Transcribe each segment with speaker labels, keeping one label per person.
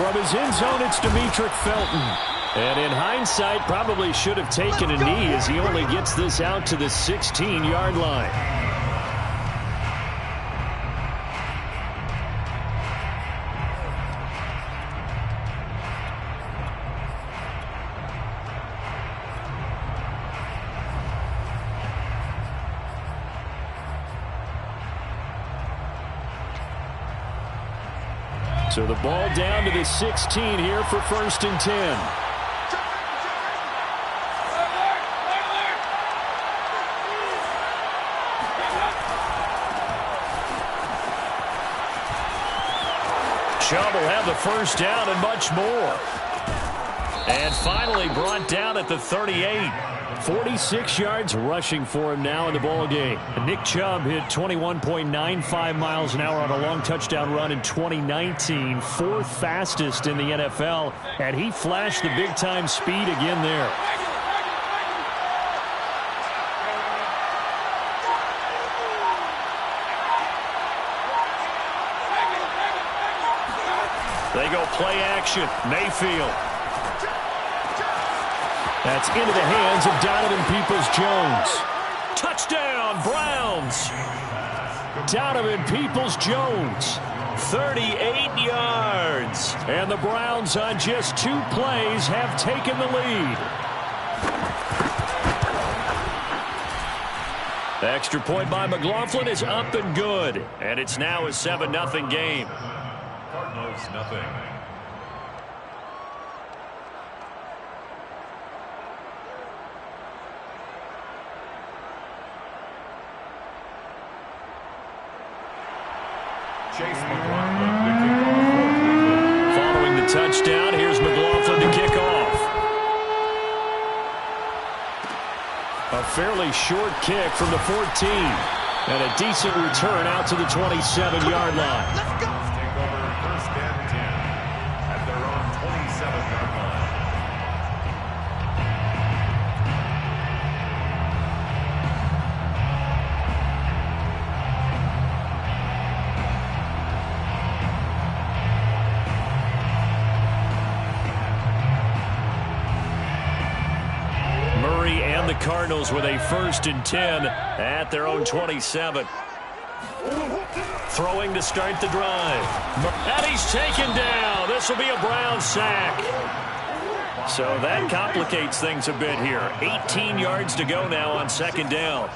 Speaker 1: From his end zone, it's Demetric Felton. And in hindsight, probably should have taken a knee as he only gets this out to the 16-yard line. So the ball down to the 16 here for 1st and 10. Chubb will have the first down and much more. And finally brought down at the 38. 46 yards rushing for him now in the ball game. Nick Chubb hit 21.95 miles an hour on a long touchdown run in 2019, 4th fastest in the NFL, and he flashed the big-time speed again there. They go play action. Mayfield. That's into the hands of Donovan Peoples-Jones. Touchdown, Browns. Donovan Peoples-Jones, 38 yards. And the Browns on just 2 plays have taken the lead. The extra point by McLaughlin is up and good. And it's now a 7-0 game.
Speaker 2: Cardinals, nothing.
Speaker 1: Following the touchdown, here's McLaughlin to kick off. A fairly short kick from the 14. And a decent return out to the 27-yard line.
Speaker 2: Let's go. Take over 1st and 10 at their own 27-yard line.
Speaker 1: The Cardinals with a 1st and 10 at their own 27. Throwing to start the drive. And he's taken down. This will be a Brown sack. So that complicates things a bit here. 18 yards to go now on 2nd down.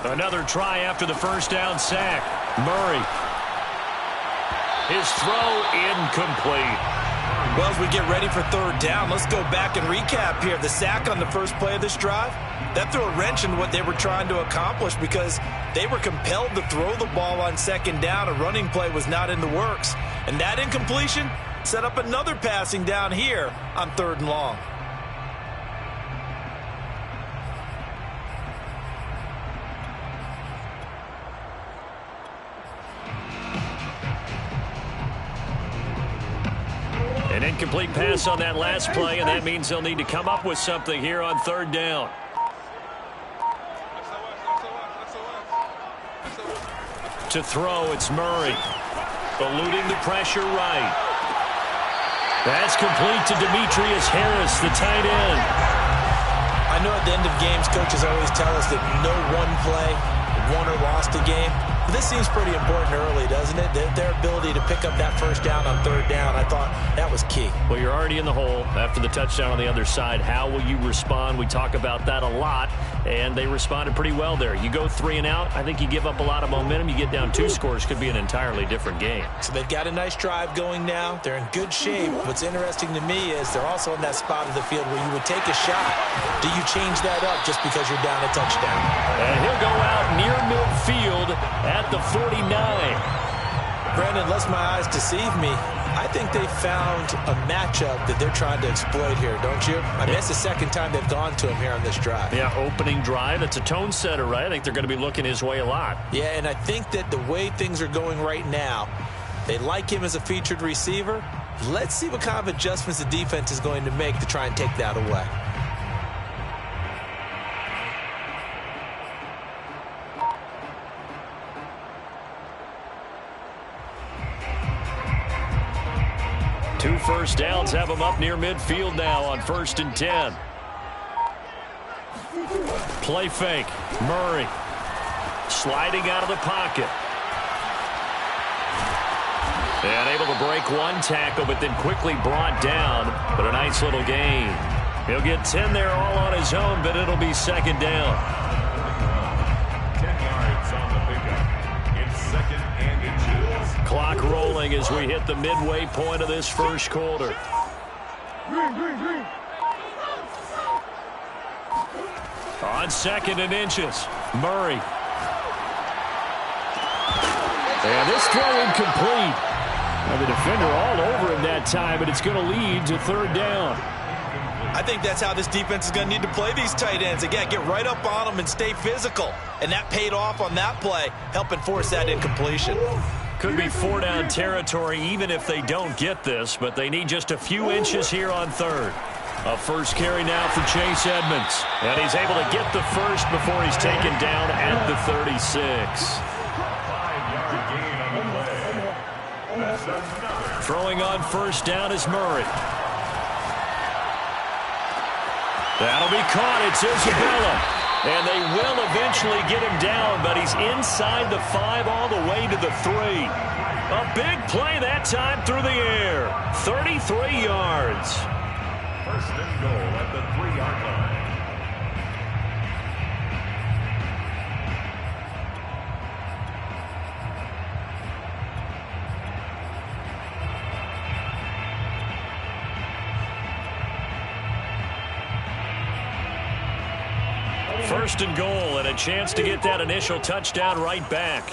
Speaker 1: Another try after the 1st down sack. Murray. His throw incomplete.
Speaker 3: Well, as we get ready for 3rd down, let's go back and recap here. The sack on the first play of this drive, that threw a wrench in what they were trying to accomplish because they were compelled to throw the ball on 2nd down. A running play was not in the works. And that incompletion set up another passing down here on 3rd and long.
Speaker 1: An incomplete pass on that last play, and that means they'll need to come up with something here on 3rd down. To throw, it's Murray. Eluding the pressure right. That's complete to Demetrius Harris, the tight end.
Speaker 3: I know at the end of games, coaches always tell us that no one play won or lost a game. But this seems pretty important early, doesn't it? Their ability to pick up that 1st down on 3rd down, I thought that was key.
Speaker 1: Well, you're already in the hole after the touchdown on the other side. How will you respond? We talk about that a lot, and they responded pretty well there. You go 3 and out, I think you give up a lot of momentum. You get down 2 scores, could be an entirely different game.
Speaker 3: So they've got a nice drive going now. They're in good shape. What's interesting to me is they're also in that spot of the field where you would take a shot. Do you change that up just because you're down a touchdown?
Speaker 1: And he'll go out near midfield at the 49.
Speaker 3: Brandon, unless my eyes deceive me, I think they found a matchup that they're trying to exploit here, don't you? I mean, it's the 2nd time they've gone to him here on this drive.
Speaker 1: Yeah, opening drive. It's a tone setter, right? I think they're going to be looking his way a lot.
Speaker 3: Yeah, and I think that the way things are going right now, they like him as a featured receiver. Let's see what kind of adjustments the defense is going to make to try and take that away.
Speaker 1: 2 first downs have them up near midfield now on 1st and 10. Play fake. Murray sliding out of the pocket. And able to break one tackle, but then quickly brought down. But a nice little gain. He'll get 10 there all on his own, but it'll be 2nd down.
Speaker 2: 10 yards on the pickup. It's 2nd and inches.
Speaker 1: Clock rolling as we hit the midway point of this first quarter. On 2nd and inches, Murray. And this throw incomplete. Now the defender all over him that time, but it's going to lead to 3rd down.
Speaker 3: I think that's how this defense is going to need to play these tight ends. Again, get right up on them and stay physical. And that paid off on that play, helping force that incompletion.
Speaker 1: Could be 4-down territory even if they don't get this, but they need just a few inches here on 3rd. A first carry now for Chase Edmonds. And he's able to get the first before he's taken down at the 36. Throwing on 1st down is Murray. That'll be caught. It's Isabella. And they will eventually get him down, but he's inside the 5 all the way to the 3. A big play that time through the air. 33 yards.
Speaker 2: 1st and goal at the 3-yard line.
Speaker 1: First and goal, and a chance to get that initial touchdown right back.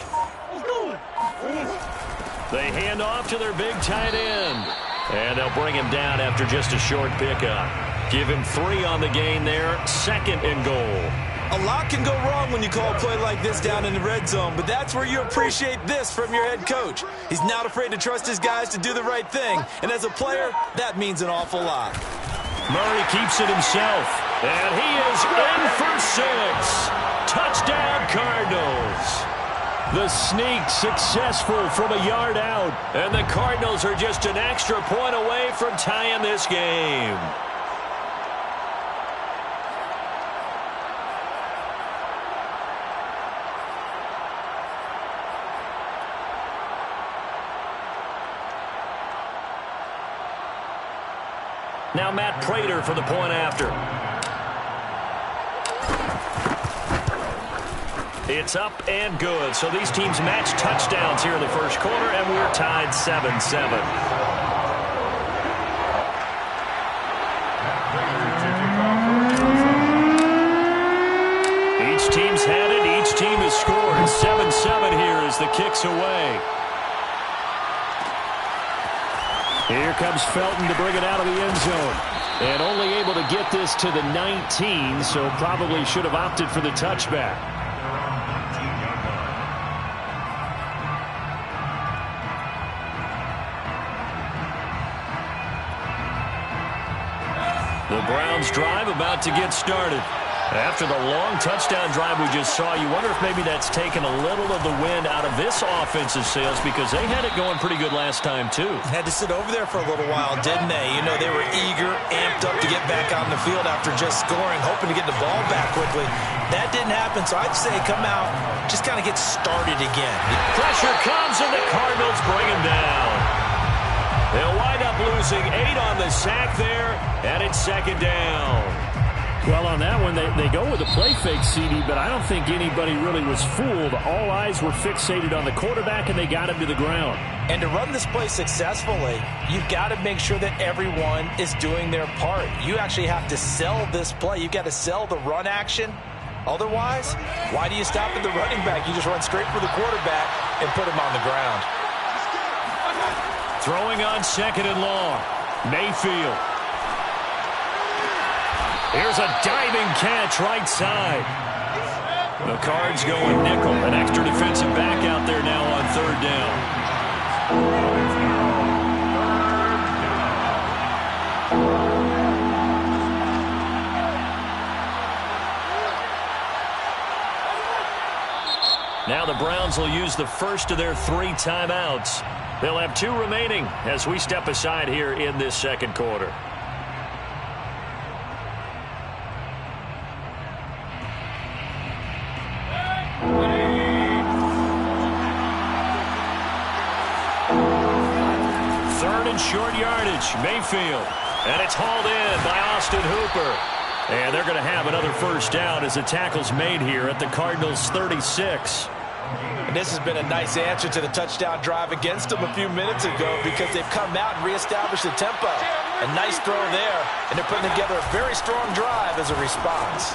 Speaker 1: They hand off to their big tight end. And they'll bring him down after just a short pickup. Give him 3 on the gain there. 2nd and goal.
Speaker 3: A lot can go wrong when you call a play like this down in the red zone, but that's where you appreciate this from your head coach. He's not afraid to trust his guys to do the right thing, and as a player, that means an awful lot.
Speaker 1: Murray keeps it himself, and he is in for 6. Touchdown, Cardinals. The sneak successful from a yard out, and the Cardinals are just an extra point away from tying this game. Now Matt Prater for the point after. It's up and good. So these teams match touchdowns here in the first quarter, and we're tied 7-7. Each team's had it. Each team has scored. 7-7 here as the kick's away. Here comes Felton to bring it out of the end zone. And only able to get this to the 19, so probably should have opted for the touchback. The Browns drive about to get started. After the long touchdown drive we just saw, you wonder if maybe that's taken a little of the wind out of this offensive sails, because they had it going pretty good last time, too.
Speaker 3: Had to sit over there for a little while, didn't they? You know, they were eager, amped up to get back on the field after just scoring, hoping to get the ball back quickly. That didn't happen, so I'd say come out, just kind of get started again.
Speaker 1: Pressure comes, and the Cardinals bring him down. They'll wind up losing 8 on the sack there, and it's 2nd down.
Speaker 4: Well, on that one, they go with a play fake, CD, but I don't think anybody really was fooled. All eyes were fixated on the quarterback, and they got him to the ground.
Speaker 3: And to run this play successfully, you've got to make sure that everyone is doing their part. You actually have to sell this play. You've got to sell the run action. Otherwise, why do you stop at the running back? You just run straight for the quarterback and put him on the ground.
Speaker 1: Throwing on 2nd and long. Mayfield. Here's a diving catch right side. The Cards going nickel. An extra defensive back out there now on 3rd down. Now the Browns will use the first of their 3 timeouts. They'll have 2 remaining as we step aside here in this second quarter. Third and short yardage, Mayfield. And it's hauled in by Austin Hooper. And they're going to have another first down as the tackle's made here at the Cardinals' 36.
Speaker 3: And this has been a nice answer to the touchdown drive against them a few minutes ago because they've come out and reestablished the tempo. A nice throw there, and they're putting together a very strong drive as a response.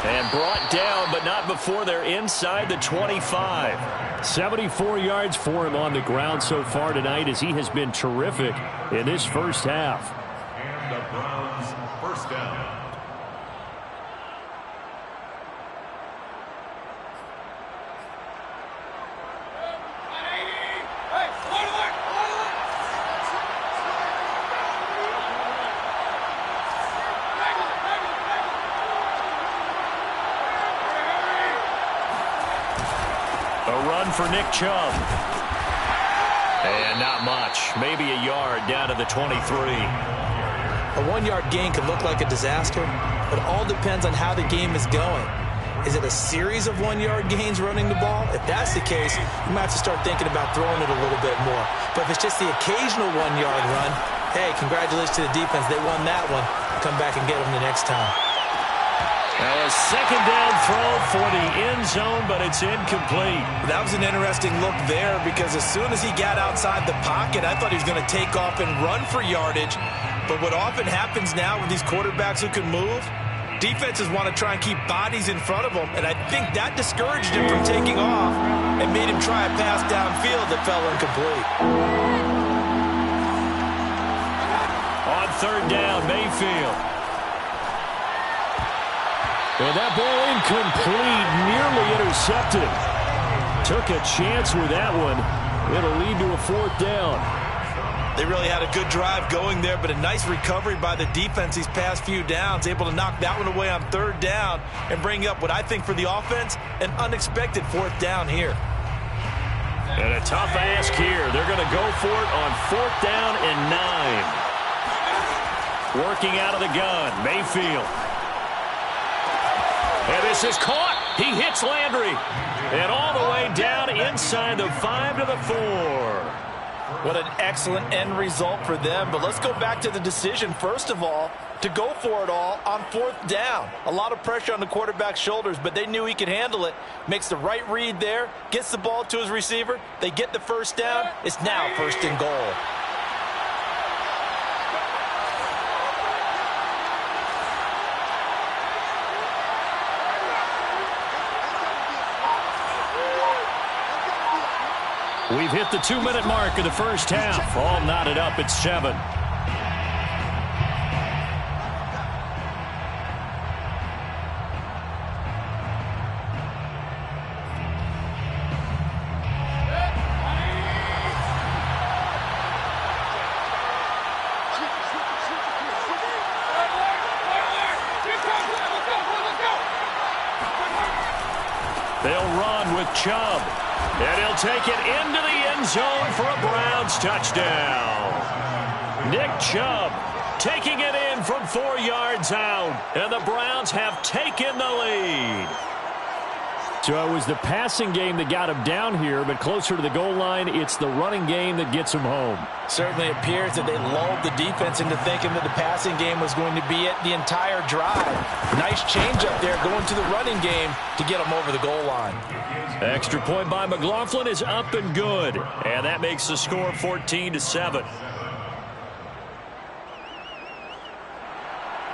Speaker 1: And brought down, but not before they're inside the 25.
Speaker 4: 74 yards for him on the ground so far tonight as he has been terrific in this first half.
Speaker 2: And the Browns first down.
Speaker 1: For Nick Chubb. And not much. Maybe a yard down to the 23.
Speaker 3: A 1-yard gain could look like a disaster, but all depends on how the game is going. Is it a series of 1-yard gains running the ball? If that's the case, you might have to start thinking about throwing it a little bit more. But if it's just the occasional 1-yard run, hey, congratulations to the defense. They won that one. Come back and get them the next time.
Speaker 1: Now a second down throw for the end zone, but it's incomplete.
Speaker 3: That was an interesting look there because as soon as he got outside the pocket, I thought he was going to take off and run for yardage. But what often happens now with these quarterbacks who can move, defenses want to try and keep bodies in front of them, and I think that discouraged him from taking off and made him try a pass downfield that fell incomplete.
Speaker 1: On third down, Mayfield. And that ball incomplete, nearly intercepted. Took a chance with that one. It'll lead to a fourth down.
Speaker 3: They really had a good drive going there, but a nice recovery by the defense these past few downs, able to knock that one away on third down and bring up what I think for the offense, an unexpected fourth down here.
Speaker 1: And a tough ask here. They're going to go for it on fourth down and 9. Working out of the gun, Mayfield. And this is caught. He hits Landry. And all the way down inside the 5 to the 4.
Speaker 3: What an excellent end result for them. But let's go back to the decision, first of all, to go for it all on fourth down. A lot of pressure on the quarterback's shoulders, but they knew he could handle it. Makes the right read there, gets the ball to his receiver. They get the first down. It's now first and goal.
Speaker 1: We've hit the 2-minute mark of the first half. All knotted up at 7. They'll run with Chubb. And he'll take it into the end zone for a Browns touchdown. Nick Chubb taking it in from 4 yards out. And the Browns have taken the lead.
Speaker 4: So it was the passing game that got him down here, but closer to the goal line, it's the running game that gets him home.
Speaker 3: Certainly appears that they lulled the defense into thinking that the passing game was going to be it the entire drive. Nice change up there going to the running game to get them over the goal line.
Speaker 1: Extra point by McLaughlin is up and good. And that makes the score 14-7.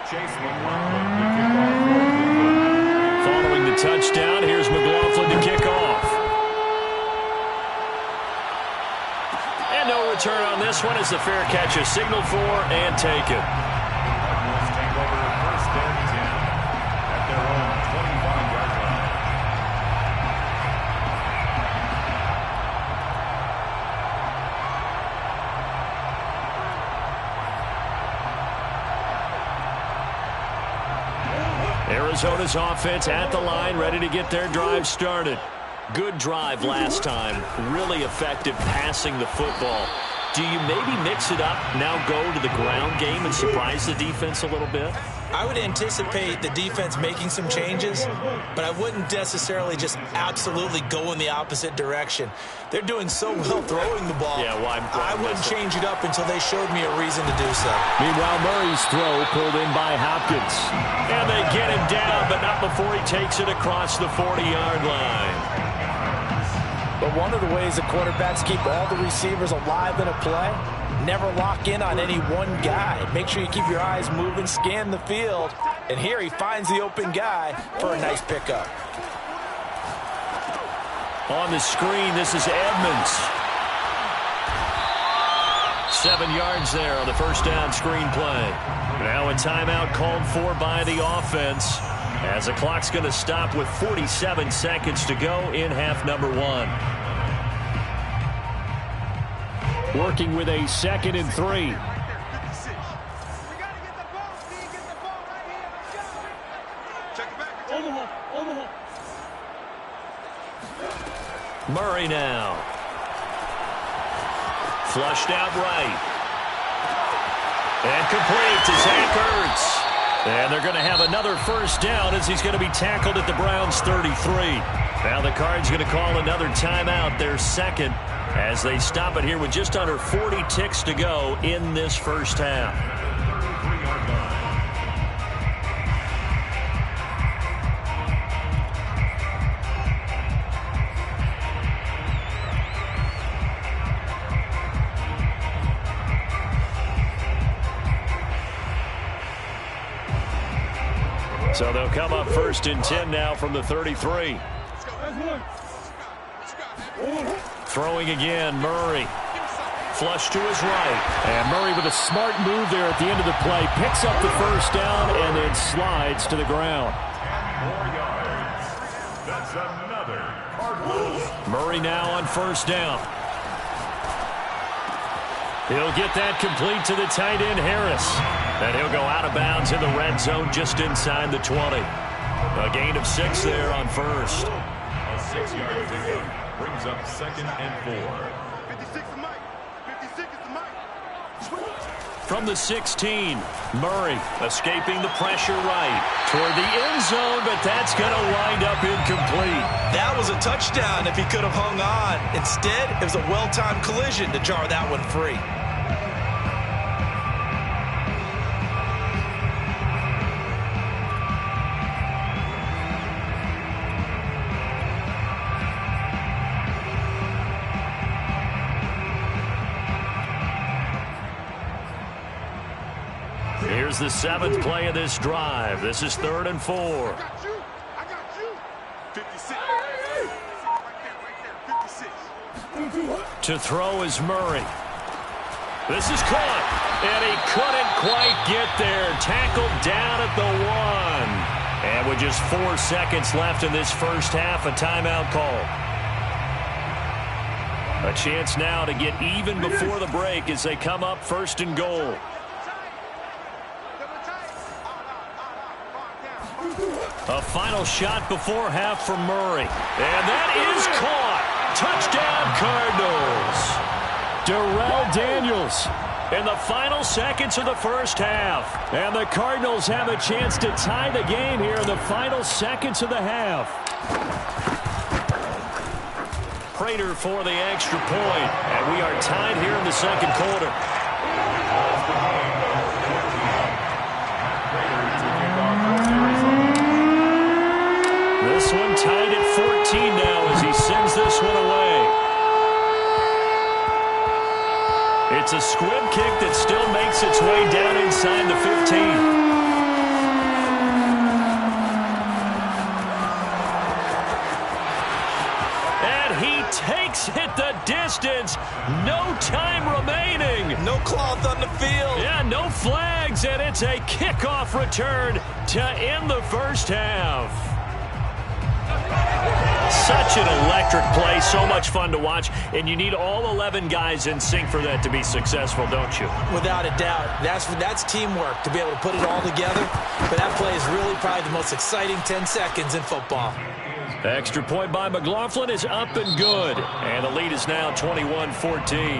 Speaker 2: Chase McLaughlin.
Speaker 1: Following the touchdown, here's McLaughlin to kick off. And no return on this one as the fair catch is signaled for and taken.
Speaker 2: Cardinals take over first and 10 at their own 25-yard line.
Speaker 1: Arizona's offense at the line, ready to get their drive started. Good drive last time. Really effective passing the football. Do you maybe mix it up, now go to the ground game and surprise the defense a little bit?
Speaker 3: I would anticipate the defense making some changes, but I wouldn't necessarily just absolutely go in the opposite direction. They're doing so well throwing the ball.
Speaker 1: Yeah, why
Speaker 3: I wouldn't change it up until they showed me a reason to do so.
Speaker 4: Meanwhile, Murray's throw pulled in by Hopkins.
Speaker 1: And they get him down, but not before he takes it across the 40-yard line.
Speaker 3: But one of the ways the quarterbacks keep all the receivers alive in a play, never lock in on any one guy. Make sure you keep your eyes moving, scan the field. And here he finds the open guy for a nice pickup.
Speaker 1: On the screen, this is Edmonds. 7 yards there on the first down screen play. Now a timeout called for by the offense, as the clock's going to stop with 47 seconds to go in half number 1.
Speaker 4: Working with a 2nd and 3.
Speaker 1: Murray now. Flushed out right. And complete to Zach Ertz. And they're going to have another first down as he's going to be tackled at the Browns' 33. Now the Cards going to call another timeout, their second, as they stop it here with just under 40 ticks to go in this first half. So they'll come up 1st and 10 now from the 33. Throwing again, Murray. Flush to his right.
Speaker 4: And Murray with a smart move there at the end of the play. Picks up the first down and then slides to the ground.
Speaker 2: 4 yards. That's another Cardinals.
Speaker 1: Murray now on first down. He'll get that complete to the tight end, Harris. And he'll go out of bounds in the red zone just inside the 20. A gain of 6 there on first.
Speaker 2: A 6-yard pickup brings up 2nd and 4.
Speaker 5: 56 is Mike. 56 is Mike.
Speaker 1: From the 16, Murray escaping the pressure right toward the end zone, but that's going to wind up incomplete.
Speaker 3: That was a touchdown if he could have hung on. Instead, it was a well-timed collision to jar that one free.
Speaker 1: Here's the 7th play of this drive. This is 3rd and 4.
Speaker 5: I got you. 56. Right there. 56.
Speaker 1: To throw is Murray. This is caught, and he couldn't quite get there. Tackled down at the 1. And with just 4 seconds left in this first half, a timeout call. A chance now to get even before the break as they come up 1st and goal. A final shot before half from Murray. And that is caught. Touchdown, Cardinals.
Speaker 4: Darrell Daniels
Speaker 1: In the final seconds of the first half.
Speaker 4: And the Cardinals have a chance to tie the game here in the final seconds of the half.
Speaker 1: Prater for the extra point. And we are tied here in the second quarter. This one tied at 14 now as he sends this one away. It's a squib kick that still makes its way down inside the 15. Takes it the distance. No time remaining.
Speaker 3: No cloth on the field.
Speaker 1: Yeah, no flags, and it's a kickoff return to end the first half. Such an electric play, so much fun to watch, and you need all 11 guys in sync for that to be successful, don't you?
Speaker 3: Without a doubt. That's teamwork to be able to put it all together, but that play is really probably the most exciting 10 seconds in football.
Speaker 1: Extra point by McLaughlin is up and good. And the lead is now 21-14.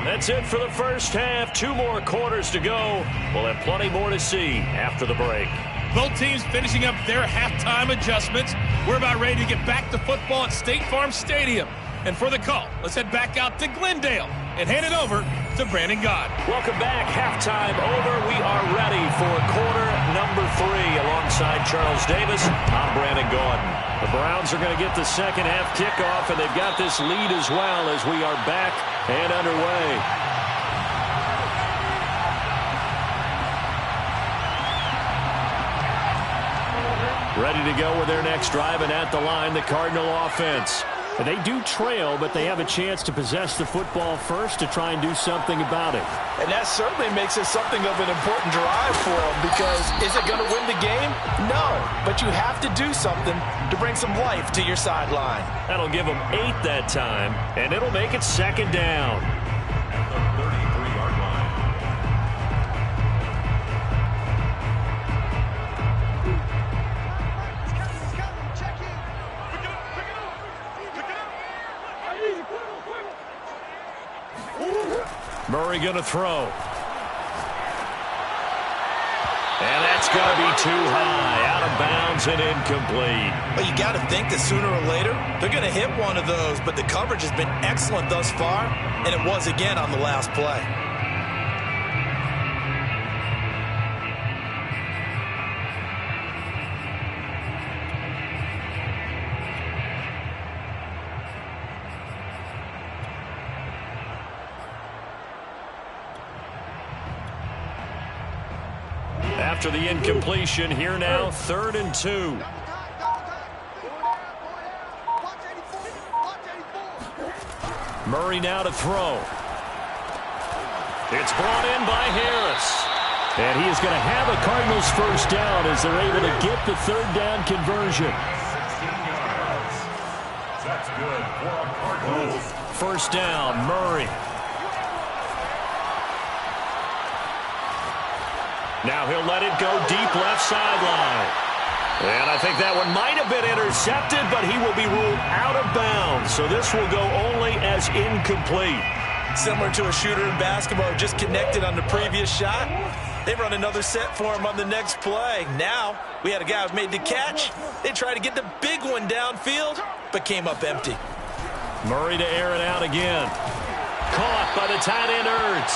Speaker 1: That's it for the first half. 2 more quarters to go. We'll have plenty more to see after the break.
Speaker 6: Both teams finishing up their halftime adjustments. We're about ready to get back to football at State Farm Stadium. And for the call, let's head back out to Glendale and hand it over to Brandon God.
Speaker 1: Welcome back. Halftime over. We are ready for quarter number 3. Alongside Charles Davis, I'm Brandon Gaudin. The Browns are going to get the second half kickoff, and they've got this lead as well as we are back and underway. Ready to go with their next drive, and at the line, the Cardinal offense.
Speaker 4: They do trail, but they have a chance to possess the football first to try and do something about it.
Speaker 3: And that certainly makes it something of an important drive for them, because is it going to win the game? No, but you have to do something to bring some life to your sideline.
Speaker 1: That'll give them 8 that time, and it'll make it second down.
Speaker 2: At the 33-yard line.
Speaker 1: Murray going to throw. And that's going to be too high. Out of bounds and incomplete.
Speaker 3: Well, you got to think that sooner or later, they're going to hit one of those, but the coverage has been excellent thus far, and it was again on the last play.
Speaker 1: After the incompletion, here now, 3rd and 2. Murray now to throw. It's brought in by Harris. And he is going to have a Cardinals first down as they're able to get the 3rd down conversion.
Speaker 2: 16 yards. That's good for a Cardinals.
Speaker 1: First down, Murray. Now he'll let it go deep left sideline. And I think that one might have been intercepted, but he will be ruled out of bounds. So this will go only as incomplete.
Speaker 3: Similar to a shooter in basketball who just connected on the previous shot. They run another set for him on the next play. Now we had a guy who made the catch. They tried to get the big one downfield, but came up empty.
Speaker 1: Murray to air it out again. Caught by the tight end Ertz.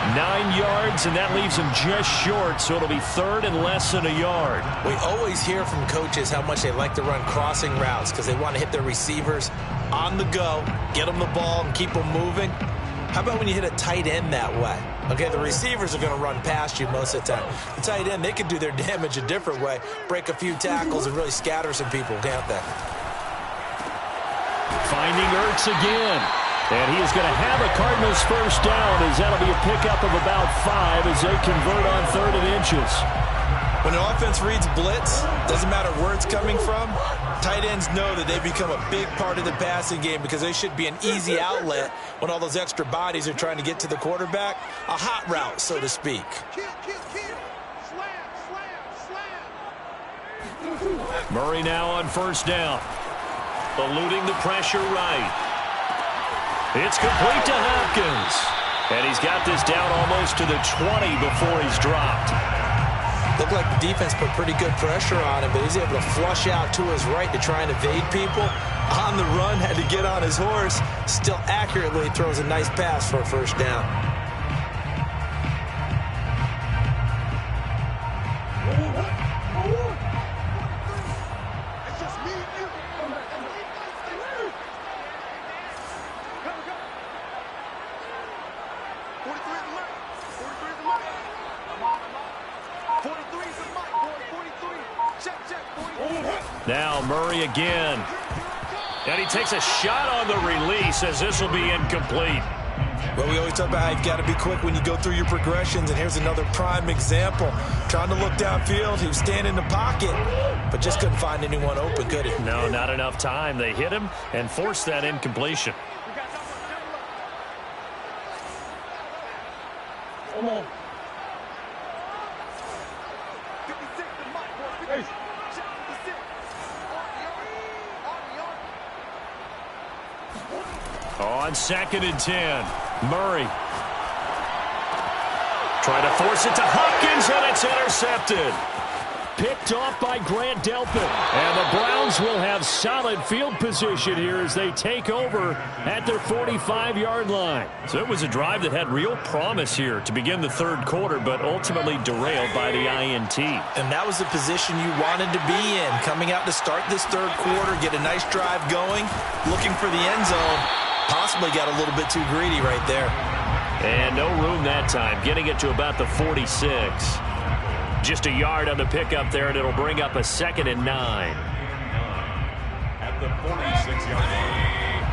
Speaker 1: 9 yards, and that leaves him just short, so it'll be 3rd and less than a yard.
Speaker 3: We always hear from coaches how much they like to run crossing routes because they want to hit their receivers on the go, get them the ball, and keep them moving. How about when you hit a tight end that way? Okay, the receivers are going to run past you most of the time. The tight end, they can do their damage a different way, break a few tackles, and really scatter some people, can't they?
Speaker 1: Finding Ertz again. And he is going to have a Cardinals first down, as that'll be a pickup of about 5 as they convert on 3rd and inches.
Speaker 3: When an offense reads blitz, doesn't matter where it's coming from, tight ends know that they become a big part of the passing game because they should be an easy outlet when all those extra bodies are trying to get to the quarterback. A hot route, so to speak.
Speaker 1: Murray now on first down. Eluding the pressure right. It's complete to Hopkins. And he's got this down almost to the 20 before he's dropped.
Speaker 3: Looked like the defense put pretty good pressure on him, but he's able to flush out to his right to try and evade people. On the run, had to get on his horse. Still accurately throws a nice pass for a first down.
Speaker 1: Now Murray again. And he takes a shot on the release as this will be incomplete.
Speaker 3: Well, we always talk about how you've got to be quick when you go through your progressions, and here's another prime example. Trying to look downfield, he was standing in the pocket, but just couldn't find anyone open, could he?
Speaker 1: No, not enough time. They hit him and forced that incompletion.
Speaker 5: Come on.
Speaker 1: On 2nd and 10, Murray. Trying to force it to Hopkins, and it's intercepted. Picked off by Grant Delpit. And the Browns will have solid field position here as they take over at their 45-yard line. So it was a drive that had real promise here to begin the third quarter, but ultimately derailed by the INT.
Speaker 3: And that was the position you wanted to be in. Coming out to start this third quarter, get a nice drive going, looking for the end zone. Possibly got a little bit too greedy right there.
Speaker 1: And no room that time, getting it to about the 46. Just a yard on the pickup there, and it'll bring up a 2nd and 9.
Speaker 2: At the 46-yard line.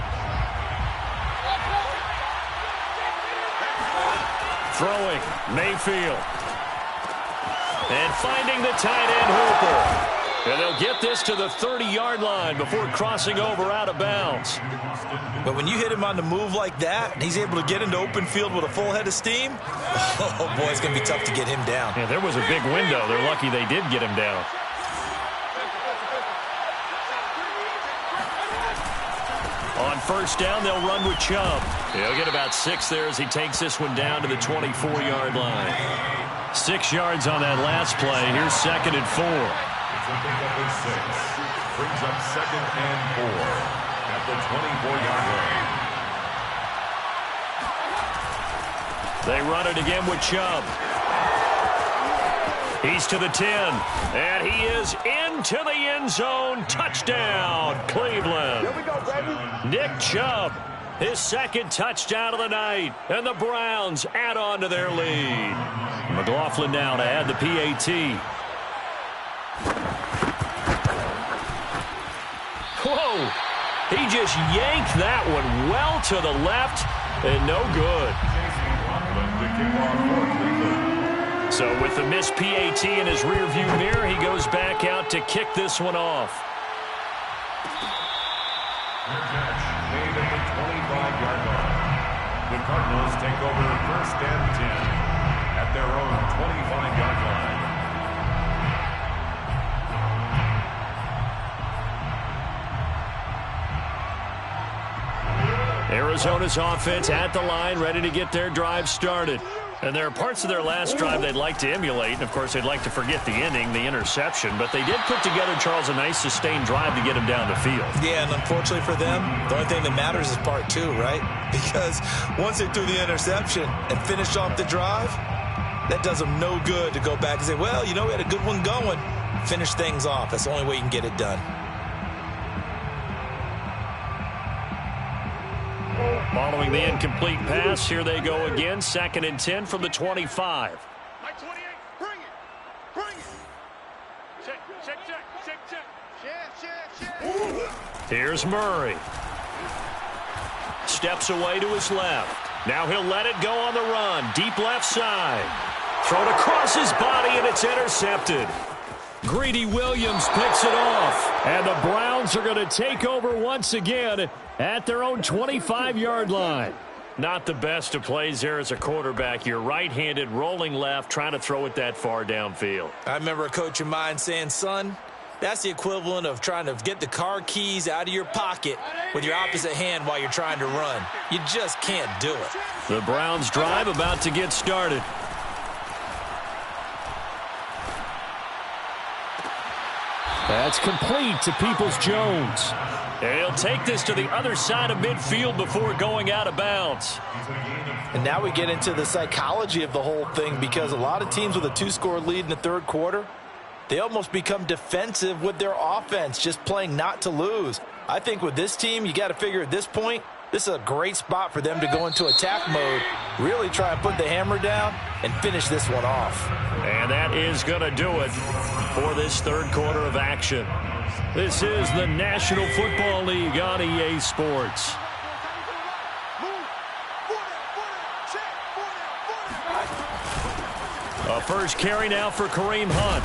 Speaker 1: Throwing, Mayfield. And finding the tight end, Hooper. And they'll get this to the 30-yard line before crossing over out of bounds.
Speaker 3: But when you hit him on the move like that, and he's able to get into open field with a full head of steam, oh, boy, it's going to be tough to get him down.
Speaker 1: Yeah, there was a big window. They're lucky they did get him down. On 1st down, they'll run with Chubb. He'll get about 6 there as he takes this one down to the 24-yard line. 6 yards on that last play. Here's 2nd and 4.
Speaker 2: It's a pickup of 6. Brings up 2nd and 4 at the 24-yard line.
Speaker 1: They run it again with Chubb. He's to the 10, and he is into the end zone. Touchdown, Cleveland.
Speaker 5: Here we go, baby.
Speaker 1: Nick Chubb, his 2nd touchdown of the night, and the Browns add on to their lead. McLaughlin now to add the PAT. Whoa, he just yanked that one well to the left, and no good. So with the missed PAT in his rearview mirror, he goes back out to kick this one off.
Speaker 2: Catch made at the 25-yard line. The Cardinals take over 1st and 10 at their own 25-yard line.
Speaker 1: Arizona's offense at the line, ready to get their drive started. And there are parts of their last drive they'd like to emulate. And, of course, they'd like to forget the ending, the interception. But they did put together, Charles, a nice sustained drive to get him down the field.
Speaker 3: Yeah, and unfortunately for them, the only thing that matters is part 2, right? Because once they threw the interception and finished off the drive, that does them no good to go back and say, well, you know, we had a good one going. Finish things off. That's the only way you can get it done.
Speaker 1: Following the incomplete pass, here they go again. 2nd and 10 from the 25.
Speaker 5: Like 28. Bring it. Bring it. Check, check, check, check, check. Check, check, check.
Speaker 1: Here's Murray. Steps away to his left. Now he'll let it go on the run. Deep left side. Thrown across his body, and it's intercepted. Greedy Williams picks it off. And the Browns are going to take over once again at their own 25-yard line. Not the best of plays there as a quarterback. You're right-handed, rolling left, trying to throw it that far downfield.
Speaker 3: I remember a coach of mine saying, son, that's the equivalent of trying to get the car keys out of your pocket with your opposite hand while you're trying to run. You just can't do it.
Speaker 1: The Browns drive about to get started. That's complete to Peoples-Jones. And he'll take this to the other side of midfield before going out of bounds.
Speaker 3: And now we get into the psychology of the whole thing, because a lot of teams with a 2-score lead in the third quarter, they almost become defensive with their offense, just playing not to lose. I think with this team, you got to figure at this point, this is a great spot for them to go into attack mode, really try and put the hammer down and finish this one off.
Speaker 1: And that is going to do it for this third quarter of action. This is the National Football League on EA Sports. A first carry now for Kareem Hunt.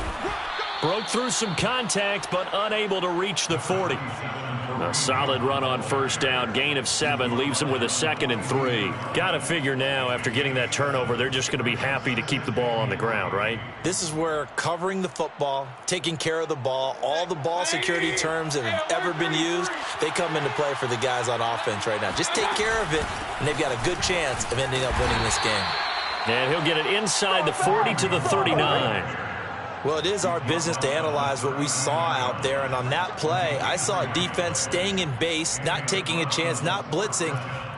Speaker 1: Broke through some contact, but unable to reach the 40. A solid run on first down. Gain of 7 leaves them with a 2nd and 3. Got to figure now, after getting that turnover, they're just going to be happy to keep the ball on the ground, right?
Speaker 3: This is where covering the football, taking care of the ball, all the ball security terms that have ever been used, they come into play for the guys on offense right now. Just take care of it, and they've got a good chance of ending up winning this game.
Speaker 1: And he'll get it inside the 40 to the 39.
Speaker 3: Well, it is our business to analyze what we saw out there, and on that play, I saw a defense staying in base, not taking a chance, not blitzing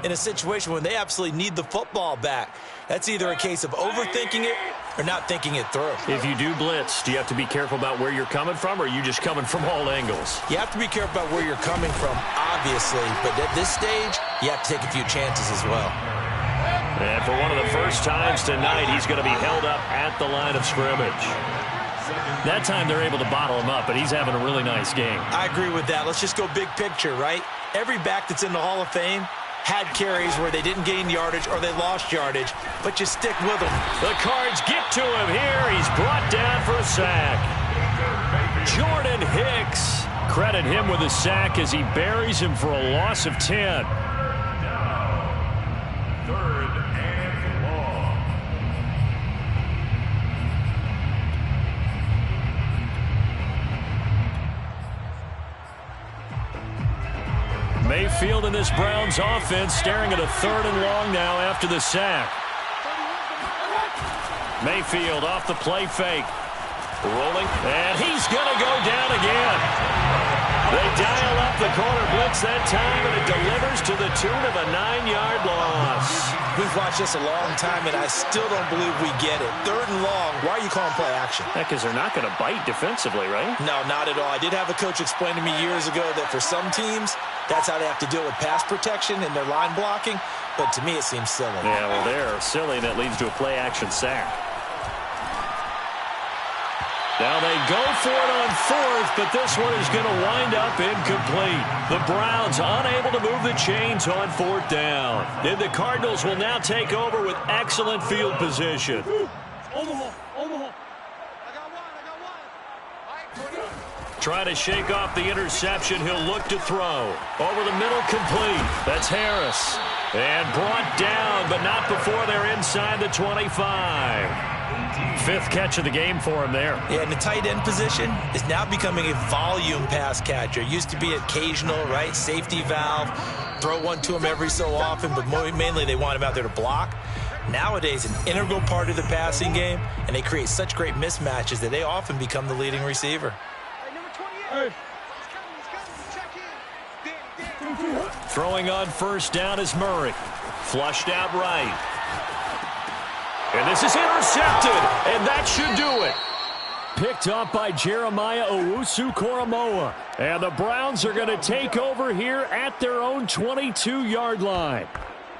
Speaker 3: in a situation when they absolutely need the football back. That's either a case of overthinking it or not thinking it through.
Speaker 1: If you do blitz, do you have to be careful about where you're coming from, or are you just coming from all angles?
Speaker 3: You have to be careful about where you're coming from, obviously, but at this stage, you have to take a few chances as well.
Speaker 1: And for one of the first times tonight, he's going to be held up at the line of scrimmage. That time they're able to bottle him up, but he's having a really nice game.
Speaker 3: I agree with that. Let's just go big picture, right? Every back that's in the Hall of Fame had carries where they didn't gain yardage or they lost yardage, but you stick with them.
Speaker 1: The Cards get to him here. He's brought down for a sack. Jordan Hicks. Credit him with a sack as he buries him for a loss of 10. Mayfield in this Browns offense staring at a 3rd and long now after the sack. Mayfield off the play fake. Rolling, and he's going to go down again. They dial up the corner blitz that time, and it delivers to the tune of a 9-yard loss.
Speaker 3: We've watched this a long time, and I still don't believe we get it. 3rd and long, why are you calling play action?
Speaker 1: Because they're not going to bite defensively, right?
Speaker 3: No, not at all. I did have a coach explain to me years ago that for some teams, that's how they have to deal with pass protection and their line blocking, but to me it seems silly.
Speaker 1: Yeah, well, they're silly, and that leads to a play action sack. Now they go for it on 4th, but this one is going to wind up incomplete. The Browns unable to move the chains on 4th down. And the Cardinals will now take over with excellent field position.
Speaker 5: Omaha.
Speaker 1: Trying to shake off the interception. He'll look to throw. Over the middle, complete. That's Harris. And brought down, but not before they're inside the 25. 5th catch of the game for him there.
Speaker 3: Yeah, and the tight end position is now becoming a volume pass catcher. Used to be occasional, right? Safety valve. Throw one to him every so often, but mainly they want him out there to block. Nowadays, an integral part of the passing game, and they create such great mismatches that they often become the leading receiver.
Speaker 5: Hey.
Speaker 1: Throwing on 1st down is Murray. Flushed out right. And this is intercepted, and that should do it. Picked up by Jeremiah Owusu-Koramoah. And the Browns are going to take over here at their own 22-yard line.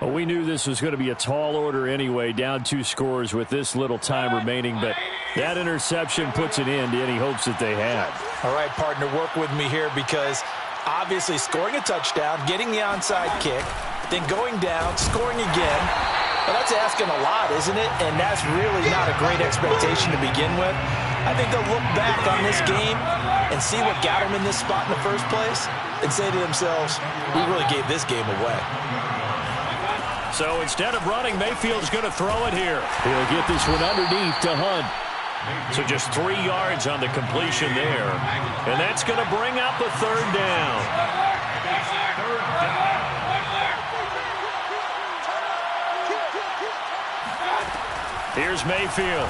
Speaker 1: Well, we knew this was going to be a tall order anyway, down 2 scores with this little time remaining, but that interception puts an end to any hopes that they had.
Speaker 3: All right, partner, work with me here because obviously scoring a touchdown, getting the onside kick, then going down, scoring again. Well, that's asking a lot, isn't it? And that's really not a great expectation to begin with. I think they'll look back on this game and see what got them in this spot in the first place and say to themselves, we really gave this game away.
Speaker 1: So instead of running, Mayfield's going to throw it here. He'll get this one underneath to Hunt. So just 3 yards on the completion there. And that's going to bring up a 3rd down. Here's Mayfield.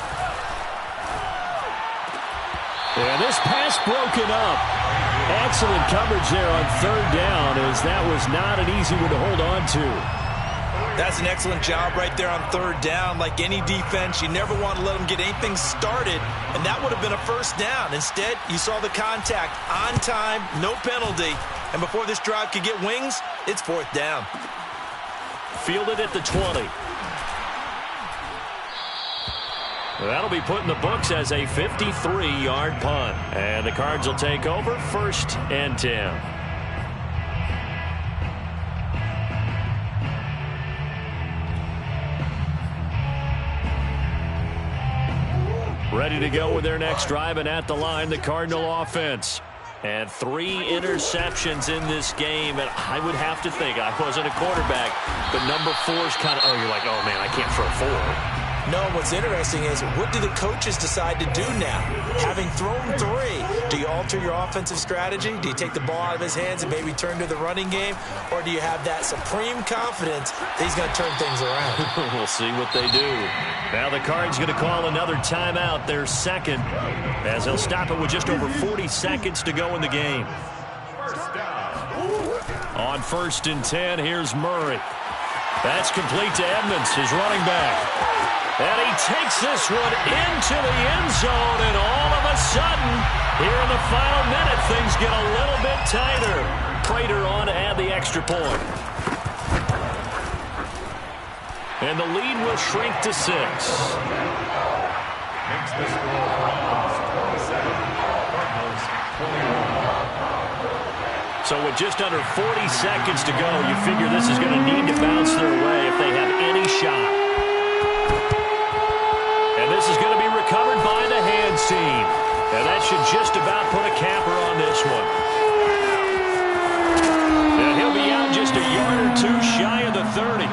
Speaker 1: And this pass broken up. Excellent coverage there on 3rd down, as that was not an easy one to hold on to.
Speaker 3: That's an excellent job right there on 3rd down. Like any defense, you never want to let them get anything started, and that would have been a 1st down. Instead, you saw the contact on time, no penalty, and before this drive could get wings, it's 4th down.
Speaker 1: Fielded at the 20. That'll be put in the books as a 53-yard punt. And the Cards will take over 1st and 10. Ready to go with their next drive, and at the line, the Cardinal offense. And 3 interceptions in this game, and I would have to think, I wasn't a quarterback, but number 4 is kind of, you're like, oh, man, I can't throw 4.
Speaker 3: No, what's interesting is, what do the coaches decide to do now? Having thrown 3, do you alter your offensive strategy? Do you take the ball out of his hands and maybe turn to the running game? Or do you have that supreme confidence that he's going to turn things around?
Speaker 1: We'll see what they do. Now the Cards going to call another timeout, their second, as he'll stop it with just over 40 seconds to go in the game. On 1st and 10, here's Murray. That's complete to Edmonds, his running back. And he takes this one into the end zone, and all of a sudden, here in the final minute, things get a little bit tighter. Prater on to add the extra point. And the lead will shrink to 6.
Speaker 2: Makes the score Browns 27, Cardinals 21.
Speaker 1: So with just under 40 seconds to go, you figure this is going to need to bounce their way if they have any shot. And this is going to be recovered by the hands team. And that should just about put a capper on this one. And he'll be out just a yard or 2 shy of the 30.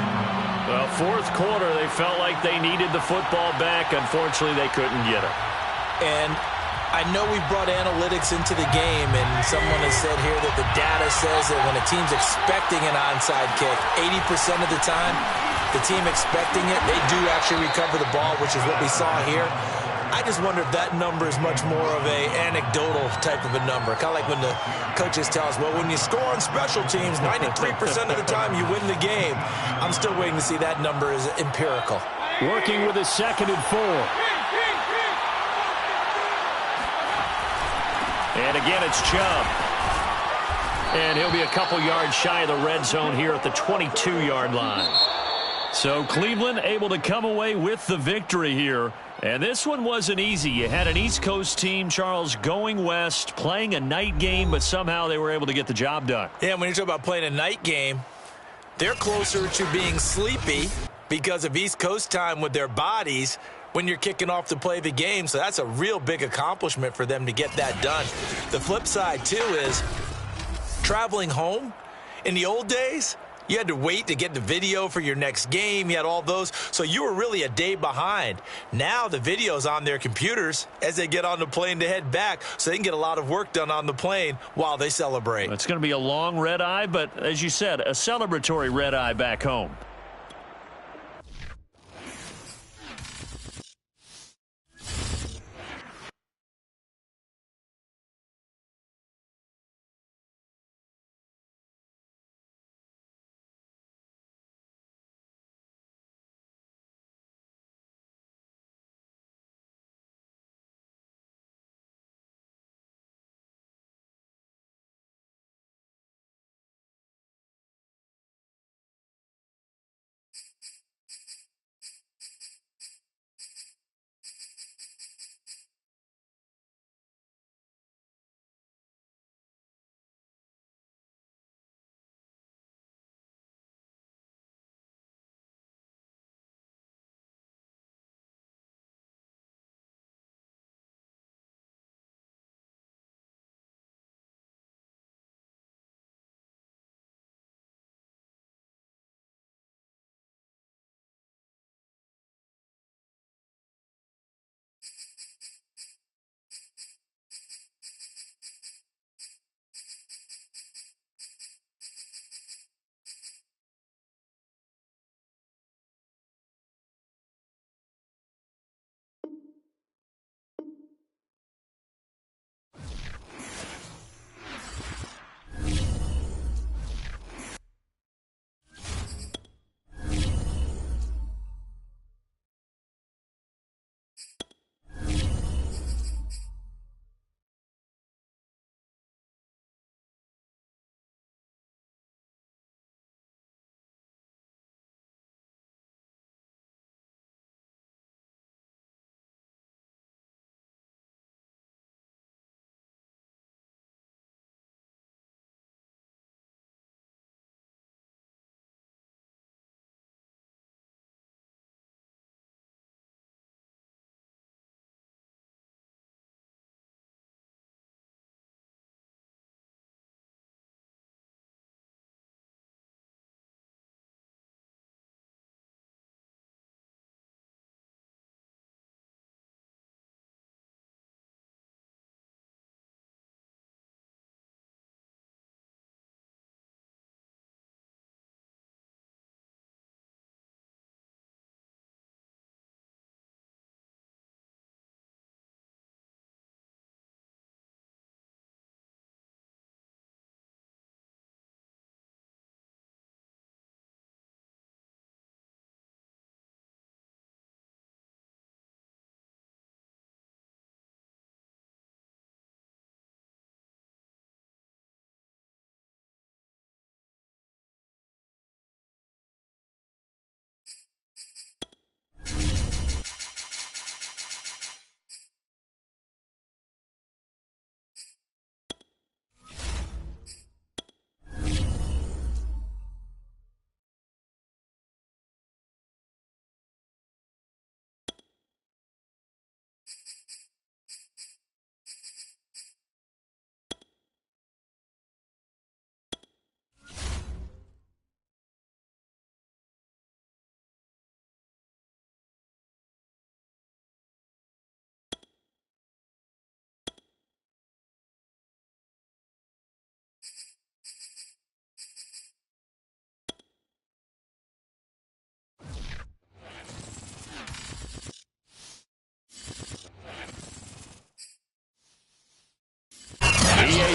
Speaker 1: Well, 4th quarter, they felt like they needed the football back. Unfortunately, they couldn't get it.
Speaker 3: And I know we brought analytics into the game, and someone has said here that the data says that when a team's expecting an onside kick, 80% of the time, the team expecting it, they do actually recover the ball, which is what we saw here. I just wonder if that number is much more of a anecdotal type of a number. Kind of like when the coaches tell us, well, when you score on special teams, 93% of the time you win the game. I'm still waiting to see that number is empirical.
Speaker 1: Working with a 2nd and 4. And again, it's Chubb. And he'll be a couple yards shy of the red zone here at the 22-yard line. So Cleveland able to come away with the victory here. And this one wasn't easy. You had an East Coast team, Charles, going west, playing a night game, but somehow they were able to get the job done.
Speaker 3: Yeah, when you talk about playing a night game, they're closer to being sleepy because of East Coast time with their bodies when you're kicking off to play the game. So that's a real big accomplishment for them to get that done. The flip side, too, is traveling home. In the old days, you had to wait to get the video for your next game. You had all those. So you were really a day behind. Now the video's on their computers as they get on the plane to head back, so they can get a lot of work done on the plane while they celebrate.
Speaker 1: It's going to be a long red eye, but as you said, a celebratory red eye back home.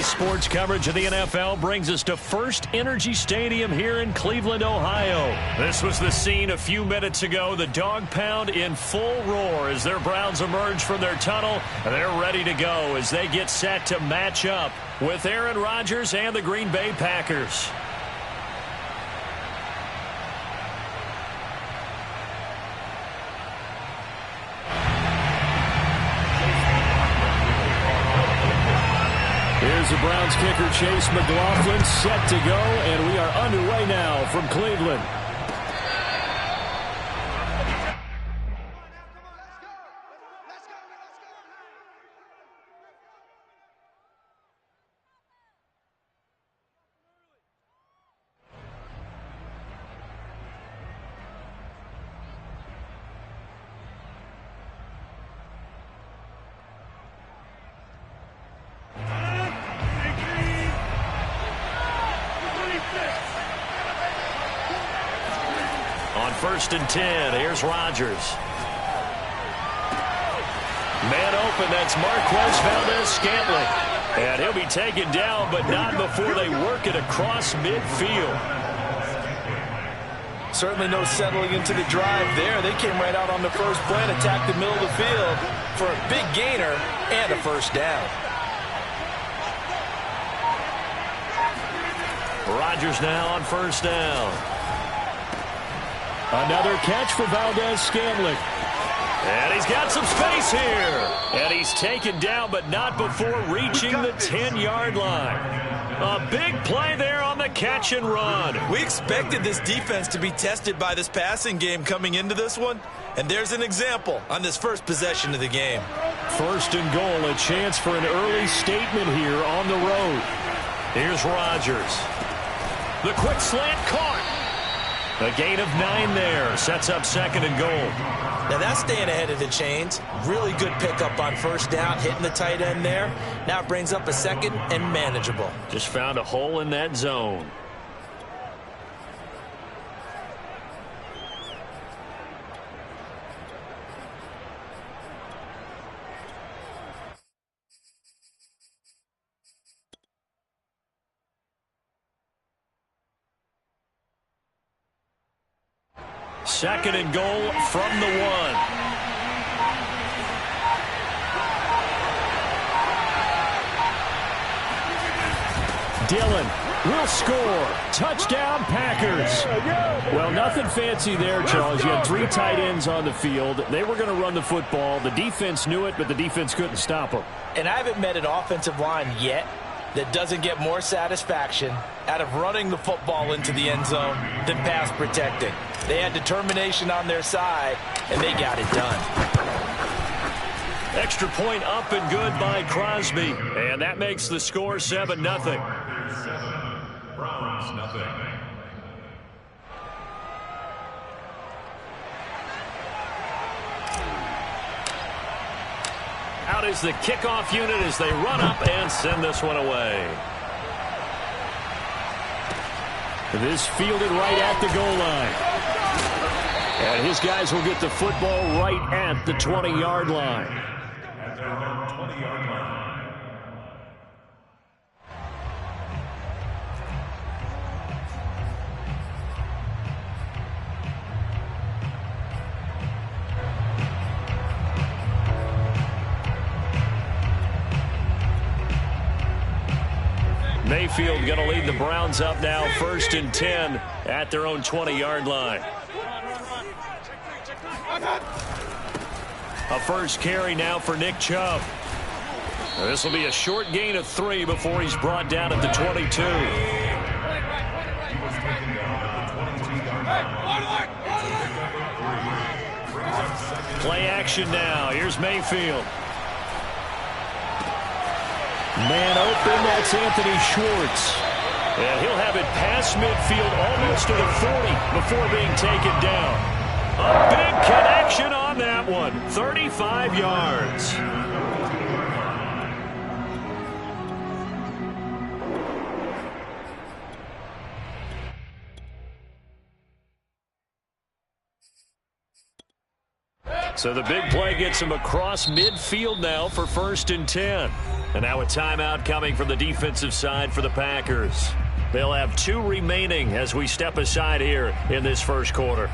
Speaker 1: Today's sports coverage of the NFL brings us to First Energy Stadium here in Cleveland, Ohio. This was the scene a few minutes ago. The dog pound in full roar as their Browns emerge from their tunnel. They're ready to go as they get set to match up with Aaron Rodgers and the Green Bay Packers.
Speaker 4: Here's the Browns kicker, Chase McLaughlin, set to go, and we are underway now from Cleveland.
Speaker 1: First and 10. Here's Rodgers. Man open. That's Marquez Valdez-Scantling. And he'll be taken down, but not before they work it across midfield.
Speaker 3: Certainly no settling into the drive there. They came right out on the first play and attacked the middle of the field for a big gainer and a first down.
Speaker 1: Rodgers now on first down.
Speaker 4: Another catch for Valdez-Scantling.
Speaker 1: And he's got some space here. And he's taken down, but not before reaching the 10-yard line. A big play there on the catch and run.
Speaker 3: We expected this defense to be tested by this passing game coming into this one. And there's an example on this first possession of the game.
Speaker 4: First and goal, a chance for an early statement here on the road.
Speaker 1: Here's Rodgers. The quick slant caught. A gain of 9 there. Sets up second and goal.
Speaker 3: Now that's staying ahead of the chains. Really good pickup on first down, hitting the tight end there. Now it brings up a second and manageable.
Speaker 1: Just found a hole in that zone. Second and goal from the 1.
Speaker 4: Dillon will score. Touchdown, Packers. Well, nothing fancy there, Charles. You had 3 tight ends on the field. They were going to run the football. The defense knew it, but the defense couldn't stop them.
Speaker 3: And I haven't met an offensive line yet that doesn't get more satisfaction out of running the football into the end zone than pass protecting. They had determination on their side, and they got it done.
Speaker 1: Extra point up and good by Crosby. And that makes the score 7-0.
Speaker 2: 7, Browns nothing.
Speaker 1: Out is the kickoff unit as they run up and send this one away.
Speaker 4: This fielded right at the goal line. And his guys will get the football right at the 20-yard line.
Speaker 2: At their own 20-yard line.
Speaker 1: Mayfield going to lead the Browns up now, first and 10 at their own 20-yard line. A first carry now for Nick Chubb. This will be a short gain of 3 before he's brought down at the 22. Play action now. Here's Mayfield.
Speaker 4: Man open, that's Anthony Schwartz.
Speaker 1: And he'll have it past midfield almost to the 40 before being taken down. A big connection on that one. 35 yards. So the big play gets him across midfield now for 1st and 10. And now a timeout coming from the defensive side for the Packers. They'll have 2 remaining as we step aside here in this first quarter.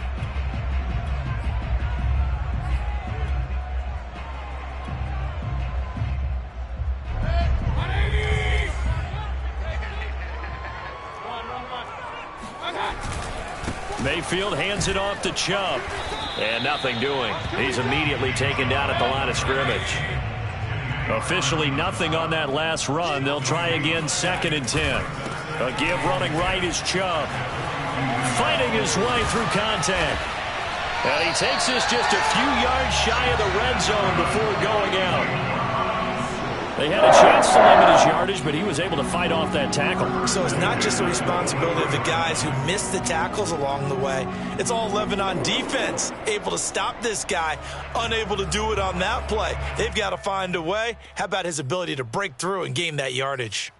Speaker 1: Mayfield hands it off to Chubb. And nothing doing. He's immediately taken down at the line of scrimmage. Officially nothing on that last run. They'll try again 2nd and 10. A give running right is Chubb. Fighting his way through contact. And he takes this just a few yards shy of the red zone before going out. They had a chance to limit his yardage, but he was able to fight off that tackle.
Speaker 3: So it's not just the responsibility of the guys who missed the tackles along the way. It's all 11 on defense. Able to stop this guy, unable to do it on that play. They've got to find a way. How about his ability to break through and gain that yardage?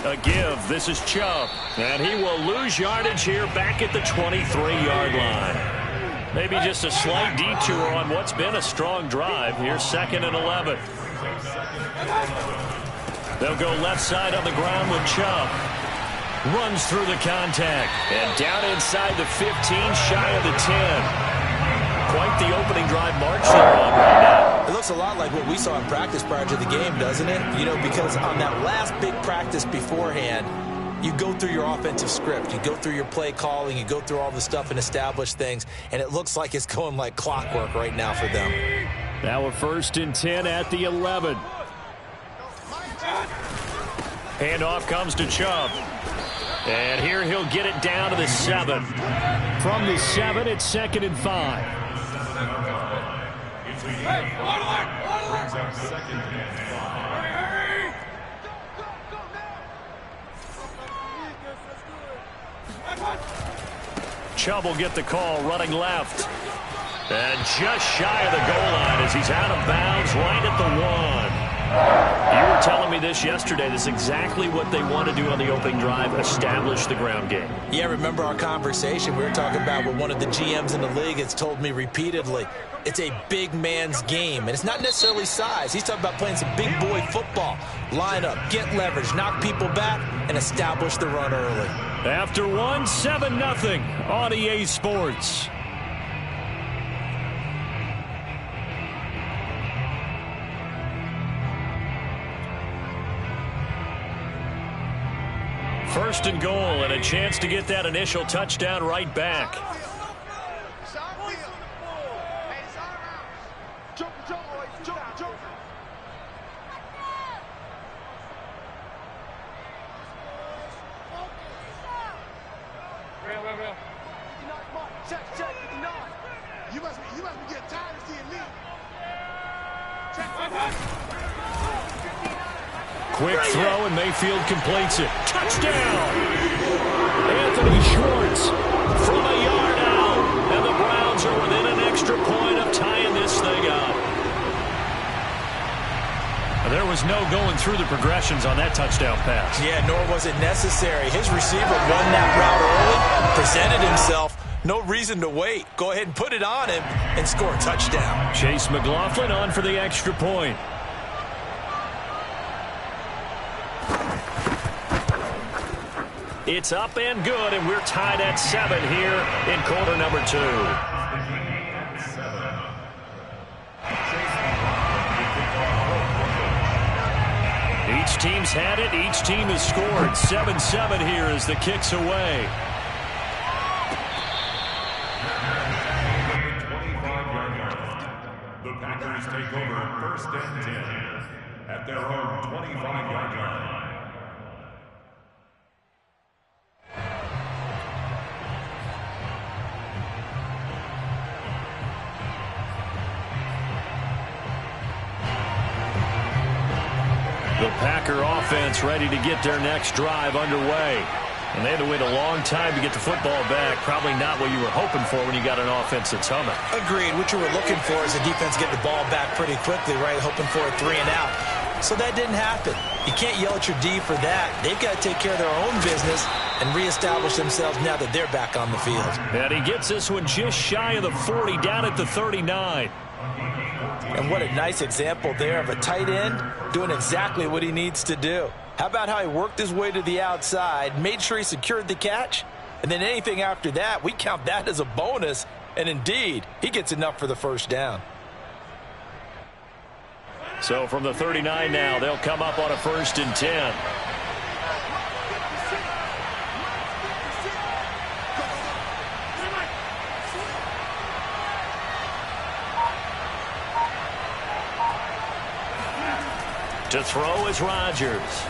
Speaker 1: A give. This is Chubb. And he will lose yardage here back at the 23-yard line. Maybe just a slight detour on what's been a strong drive. Here's 2nd and 11. They'll go left side on the ground with Chubb. Runs through the contact. And down inside the 15, shy of the 10. Quite the opening drive march they're on right now.
Speaker 3: It looks a lot like what we saw in practice prior to the game, doesn't it? You know, because on that last big practice beforehand, you go through your offensive script. You go through your play calling. You go through all the stuff and establish things. And it looks like it's going like clockwork right now for them.
Speaker 1: Now a 1st and 10 at the 11. Handoff comes to Chubb. And here he'll get it down to the 7. From the 7, it's 2nd and 5. Chubb will get the call running left. And just shy of the goal line as he's out of bounds right at the 1. You were telling me this yesterday. This is exactly what they want to do on the opening drive, establish the ground game.
Speaker 3: Yeah, remember our conversation? We were talking about what one of the GMs in the league has told me repeatedly. It's a big man's game, and it's not necessarily size. He's talking about playing some big boy football. Line up, get leverage, knock people back, and establish the run early.
Speaker 1: After 1, 7-0 on EA Sports. First and goal, and a chance to get that initial touchdown right back.
Speaker 5: You must be getting tired of seeing me.
Speaker 1: Quick throw, and Mayfield completes it. Touchdown! Anthony Schwartz from a yard out. And the Browns are within an extra point of tying this thing up. There was no going through the progressions on that touchdown pass.
Speaker 3: Yeah, nor was it necessary. His receiver run that route early, presented himself. No reason to wait. Go ahead and put it on him and score a touchdown.
Speaker 1: Chase McLaughlin on for the extra point. It's up and good, and we're tied at 7 here in quarter number 2. Each team's had it. Each team has scored. 7-7 here as the kick's away.
Speaker 2: The Packers take over 1st and 10 at their own 25-yard line.
Speaker 1: The Packer offense ready to get their next drive underway. And they had to wait a long time to get the football back. Probably not what you were hoping for when you got an offense that's humming.
Speaker 3: Agreed. What you were looking for is the defense get the ball back pretty quickly, right? Hoping for a 3 and out. So that didn't happen. You can't yell at your D for that. They've got to take care of their own business and reestablish themselves now that they're back on the field.
Speaker 1: And he gets this one just shy of the 40, down at the 39.
Speaker 3: And what a nice example there of a tight end doing exactly what he needs to do. How about how he worked his way to the outside, made sure he secured the catch, and then anything after that, we count that as a bonus. And indeed, he gets enough for the first down.
Speaker 1: So from the 39 now, they'll come up on a 1st and 10. To throw is Rodgers.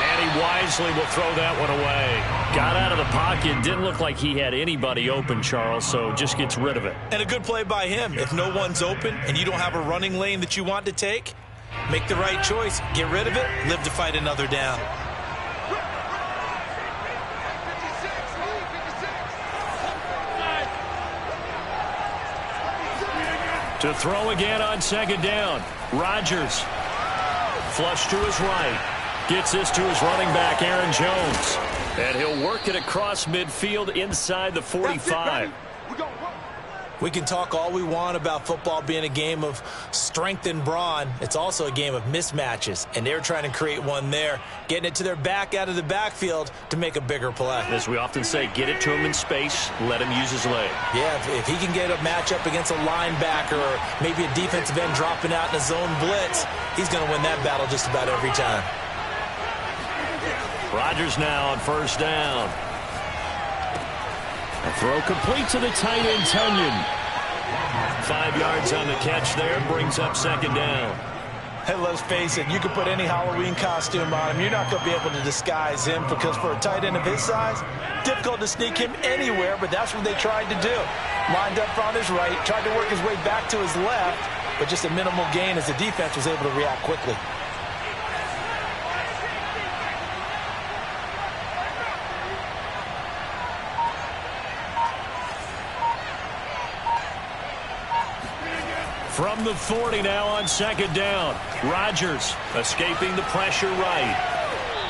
Speaker 1: And he wisely will throw that one away. Got out of the pocket. Didn't look like he had anybody open, Charles, so just gets rid of it.
Speaker 3: And a good play by him. If no one's open and you don't have a running lane that you want to take, make the right choice. Get rid of it. Live to fight another down.
Speaker 1: To throw again on 2nd down. Rodgers. Flush to his right. Gets this to his running back, Aaron Jones. And he'll work it across midfield inside the 45.
Speaker 3: We can talk all we want about football being a game of strength and brawn. It's also a game of mismatches, and they're trying to create one there, getting it to their back out of the backfield to make a bigger play.
Speaker 1: As we often say, get it to him in space, let him use his leg.
Speaker 3: Yeah, if he can get a matchup against a linebacker or maybe a defensive end dropping out in a zone blitz, he's going to win that battle just about every time.
Speaker 1: Rodgers now on 1st down. A throw complete to the tight end, Tunyon. 5 yards on the catch there, brings up 2nd down.
Speaker 3: Hey, let's face it, you can put any Halloween costume on him. You're not going to be able to disguise him because for a tight end of his size, difficult to sneak him anywhere, but that's what they tried to do. Lined up on his right, tried to work his way back to his left, but just a minimal gain as the defense was able to react quickly.
Speaker 1: From the 40 now on 2nd down. Rodgers escaping the pressure right.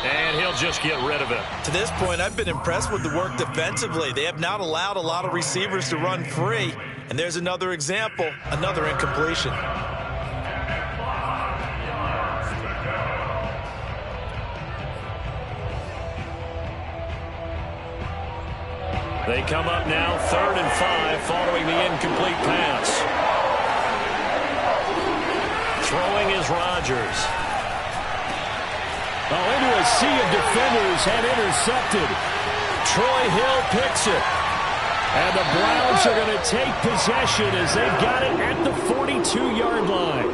Speaker 1: And he'll just get rid of it.
Speaker 3: To this point, I've been impressed with the work defensively. They have not allowed a lot of receivers to run free. And there's another example, another incompletion.
Speaker 1: They come up now 3rd and 5 following the incomplete pass. Throwing is Rodgers.
Speaker 4: Oh, into a sea of defenders and intercepted. Troy Hill picks it. And the Browns are going to take possession as they've got it at the 42-yard line.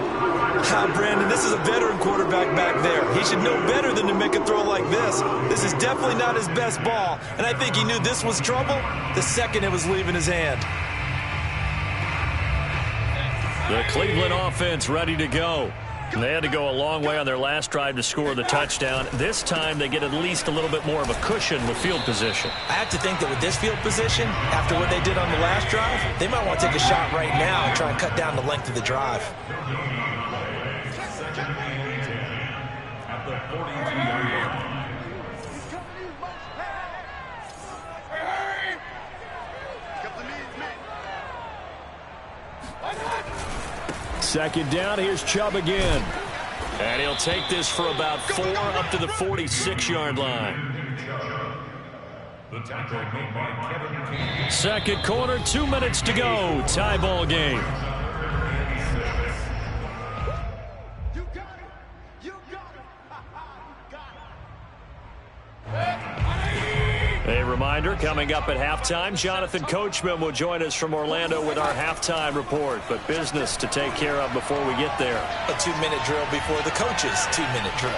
Speaker 3: Brandon, this is a veteran quarterback back there. He should know better than to make a throw like this. This is definitely not his best ball, and I think he knew this was trouble the second it was leaving his hand.
Speaker 1: The Cleveland offense ready to go. They had to go a long way on their last drive to score the touchdown. This time they get at least a little bit more of a cushion with field position.
Speaker 3: I have to think that with this field position, after what they did on the last drive, they might want to take a shot right now and try and cut down the length of the drive.
Speaker 2: At the 42-yard line.
Speaker 4: Second down, here's Chubb again.
Speaker 1: And he'll take this for about 4 up to the 46-yard line.
Speaker 2: The tackle made by Kevin King.
Speaker 1: Second quarter, 2 minutes to go. Tie ball game.
Speaker 5: You got it. You got it. You got it.
Speaker 1: A reminder, coming up at halftime, Jonathan Coachman will join us from Orlando with our halftime report. But business to take care of before we get there.
Speaker 3: A 2-minute drill before the coach's 2-minute drill.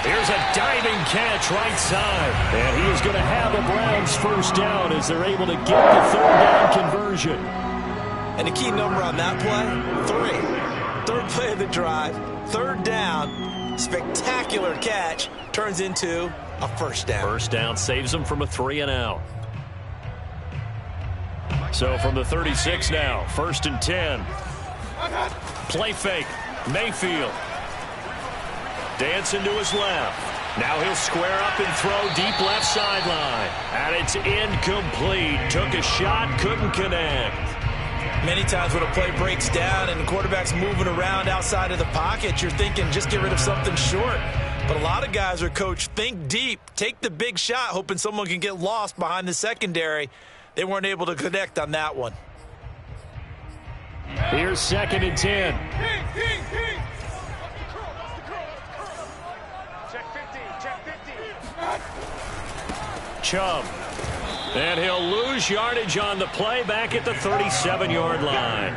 Speaker 1: Here's a diving catch right side.
Speaker 4: And he is going to have a Browns first down as they're able to get the 3rd down conversion.
Speaker 3: And the key number on that play, 3. 3rd play of the drive, 3rd down, spectacular catch turns into a first down.
Speaker 1: First down saves them from a 3-and-out. So from the 36 now, 1st and 10. Play fake. Mayfield. Dancing to his left. Now he'll square up and throw deep left sideline. And it's incomplete. Took a shot, couldn't connect.
Speaker 3: Many times when a play breaks down and the quarterback's moving around outside of the pocket, you're thinking just get rid of something short. But a lot of guys are coached, think deep, take the big shot, hoping someone can get lost behind the secondary. They weren't able to connect on that one.
Speaker 1: Here's 2nd and 10. Chubb. And he'll lose yardage on the play back at the 37-yard line.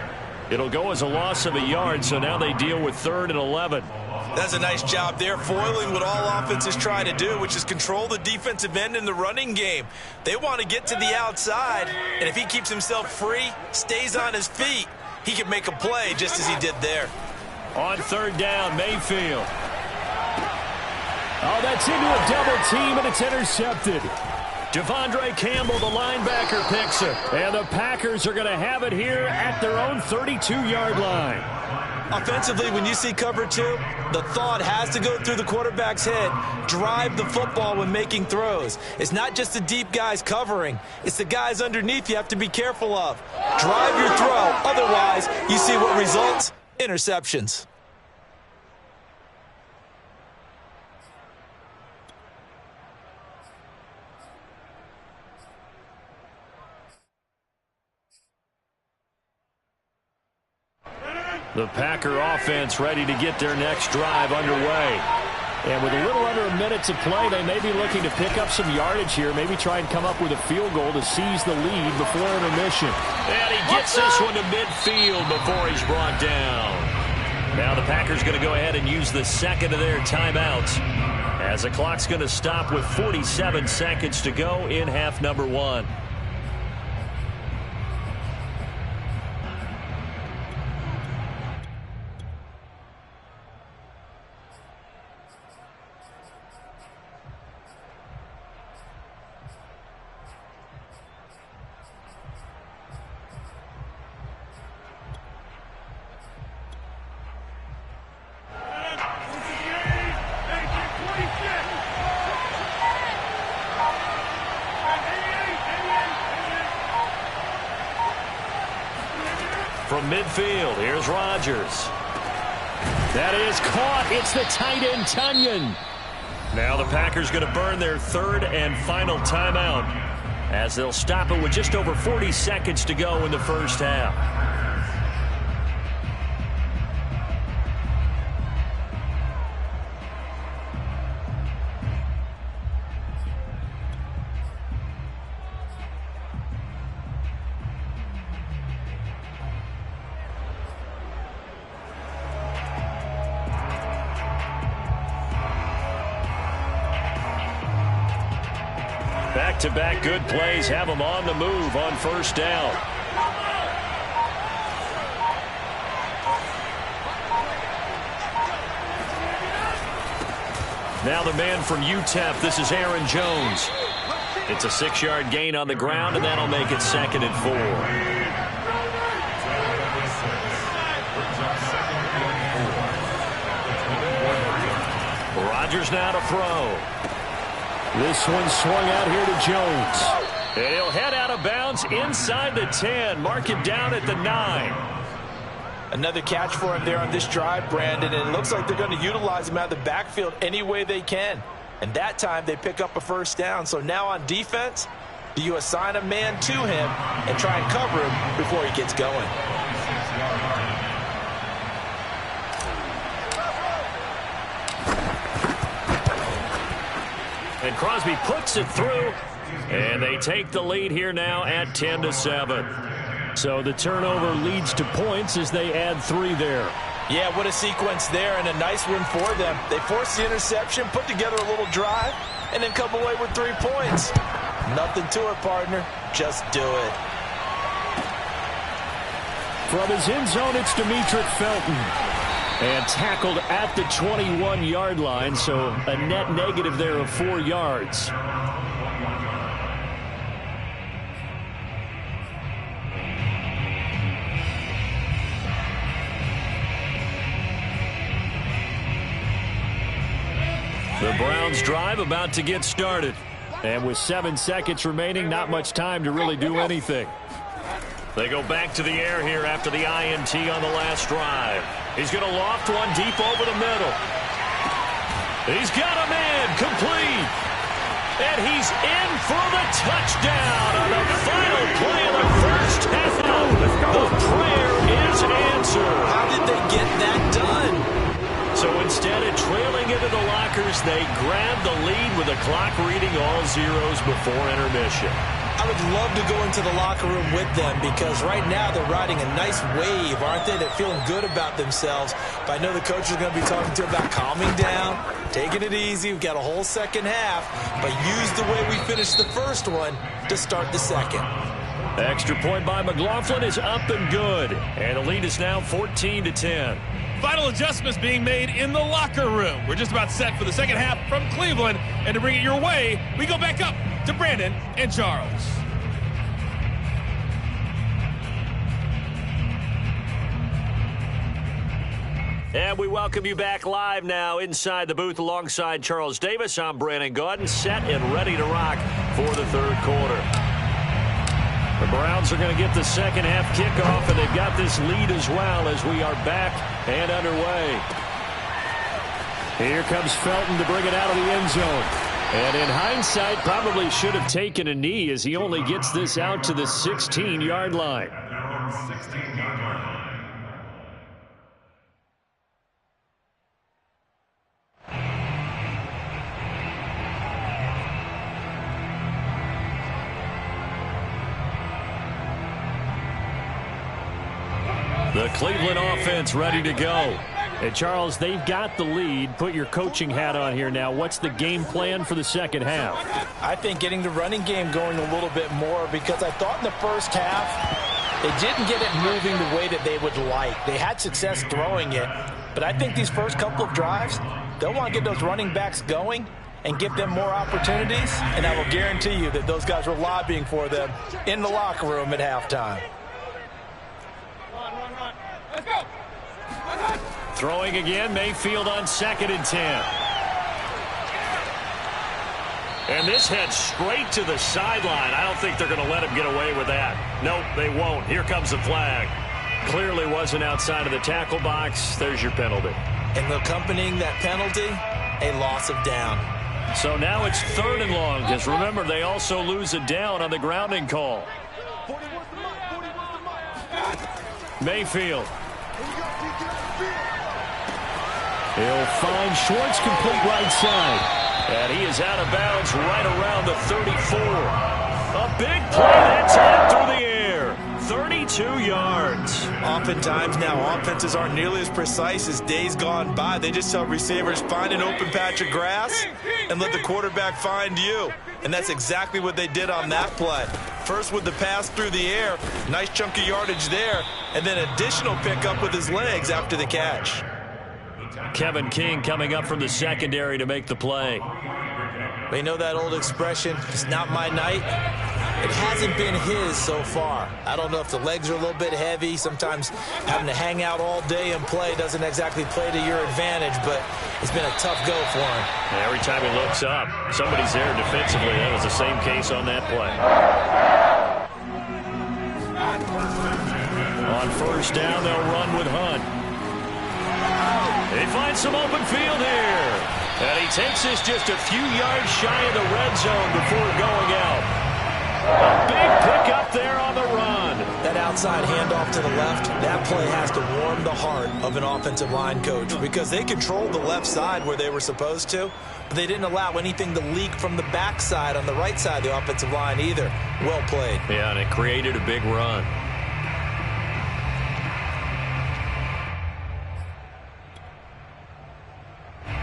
Speaker 1: It'll go as a loss of a yard, so now they deal with 3rd and 11.
Speaker 3: That's a nice job there, foiling what all offenses try to do, which is control the defensive end in the running game. They want to get to the outside, and if he keeps himself free, stays on his feet, he can make a play just as he did there.
Speaker 1: On 3rd down, Mayfield. Oh, that's into a double team, and it's intercepted. Devondre Campbell, the linebacker, picks it. And the Packers are going to have it here at their own 32-yard line.
Speaker 3: Offensively, when you see cover 2, the thought has to go through the quarterback's head. Drive the football when making throws. It's not just the deep guys covering. It's the guys underneath you have to be careful of. Drive your throw. Otherwise, you see what results? Interceptions.
Speaker 1: The Packer offense ready to get their next drive underway. And with a little under a minute to play, they may be looking to pick up some yardage here, maybe try and come up with a field goal to seize the lead before intermission. And he gets this one to midfield before he's brought down. Now the Packers going to go ahead and use the second of their timeouts, as the clock's going to stop with 47 seconds to go in half number 1. From midfield, here's Rodgers. That is caught. It's the tight end, Tunyon. Now the Packers going to burn their 3rd and final timeout, as they'll stop it with just over 40 seconds to go in the first half. Back-to-back good plays have them on the move on 1st down. Now the man from UTEP, this is Aaron Jones. It's a 6-yard gain on the ground, and that'll make it 2nd and 4. Rodgers now to throw. This one swung out here to Jones. And he'll head out of bounds inside the 10. Mark it down at the 9.
Speaker 3: Another catch for him there on this drive, Brandon, and it looks like they're going to utilize him out of the backfield any way they can. And that time they pick up a 1st down. So now on defense, do you assign a man to him and try and cover him before he gets going?
Speaker 1: And Crosby puts it through, and they take the lead here now at 10-7. So the turnover leads to points as they add 3 there.
Speaker 3: Yeah, what a sequence there, and a nice win for them. They forced the interception, put together a little drive, and then come away with 3 points. Nothing to it, partner. Just do it.
Speaker 1: From his end zone, it's Demetric Felton.
Speaker 4: And tackled at the 21-yard line, so a net negative there of 4 yards. The Browns drive about to get started. And with 7 seconds remaining, not much time to really do anything.
Speaker 1: They go back to the air here after the INT on the last drive. He's going to loft one deep over the middle. He's got a man complete. And he's in for the touchdown on the final play of the first half. The prayer is answered.
Speaker 3: How did they get that done?
Speaker 1: So instead of trailing into the lockers, they grab the lead with the clock reading all zeros before intermission.
Speaker 3: I would love to go into the locker room with them because right now they're riding a nice wave, aren't they? They're feeling good about themselves. But I know the coach is going to be talking to them about calming down, taking it easy. We've got a whole second half, but use the way we finished the first one to start the second.
Speaker 1: Extra point by McLaughlin is up and good. And the lead is now 14-10.
Speaker 6: Final adjustments being made in the locker room. We're just about set for the second half from Cleveland. And to bring it your way, we go back up to Brandon and Charles.
Speaker 1: And we welcome you back live now inside the booth alongside Charles Davis. I'm Brandon Gaudin, set and ready to rock for the third quarter. The Browns are going to get the second half kickoff, and they've got this lead as well as we are back and underway. Here comes Felton to bring it out of the end zone. And in hindsight, probably should have taken a knee as he only gets this out to the 16-yard line. The Cleveland offense ready to go.
Speaker 4: And Charles, they've got the lead. Put your coaching hat on here now. What's the game plan for the second half?
Speaker 3: I think getting the running game going a little bit more because I thought in the first half they didn't get it moving the way that they would like. They had success throwing it, but I think these first couple of drives, they'll want to get those running backs going and give them more opportunities, and I will guarantee you that those guys were lobbying for them in the locker room at halftime.
Speaker 1: Throwing again, Mayfield on 2nd and 10. And this heads straight to the sideline. I don't think they're going to let him get away with that. Nope, they won't. Here comes the flag. Clearly wasn't outside of the tackle box. There's your penalty.
Speaker 3: And accompanying that penalty, a loss of down.
Speaker 1: So now it's 3rd and long, because remember, they also lose a down on the grounding call. Mayfield. He'll find Schwartz complete right side. And he is out of bounds right around the 34. A big play that time through the air. 32 yards.
Speaker 3: Oftentimes now, offenses aren't nearly as precise as days gone by. They just tell receivers, find an open patch of grass and let the quarterback find you. And that's exactly what they did on that play. First with the pass through the air, nice chunk of yardage there, and then additional pickup with his legs after the catch.
Speaker 1: Kevin King coming up from the secondary to make the play.
Speaker 3: We know that old expression, it's not my night. It hasn't been his so far. I don't know if the legs are a little bit heavy. Sometimes having to hang out all day and play doesn't exactly play to your advantage, but it's been a tough go for him.
Speaker 1: Every time he looks up, somebody's there defensively. That was the same case on that play. On 1st down, they'll run with Hunt. He finds some open field here. And he takes this just a few yards shy of the red zone before going out. A big pickup there on the run.
Speaker 3: That outside handoff to the left, that play has to warm the heart of an offensive line coach because they controlled the left side where they were supposed to, but they didn't allow anything to leak from the backside on the right side of the offensive line either. Well played.
Speaker 1: Yeah, and it created a big run.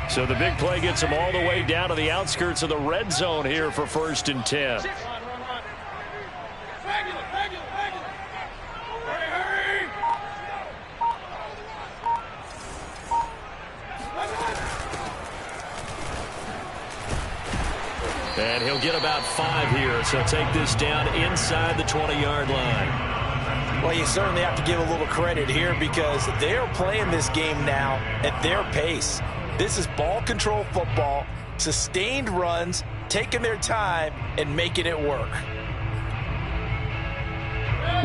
Speaker 1: So the big play gets them all the way down to the outskirts of the red zone here for 1st and 10. And he'll get about 5 here, so take this down inside the 20-yard line.
Speaker 3: Well, you certainly have to give a little credit here because they're playing this game now at their pace. This is ball control football, sustained runs, taking their time, and making it work.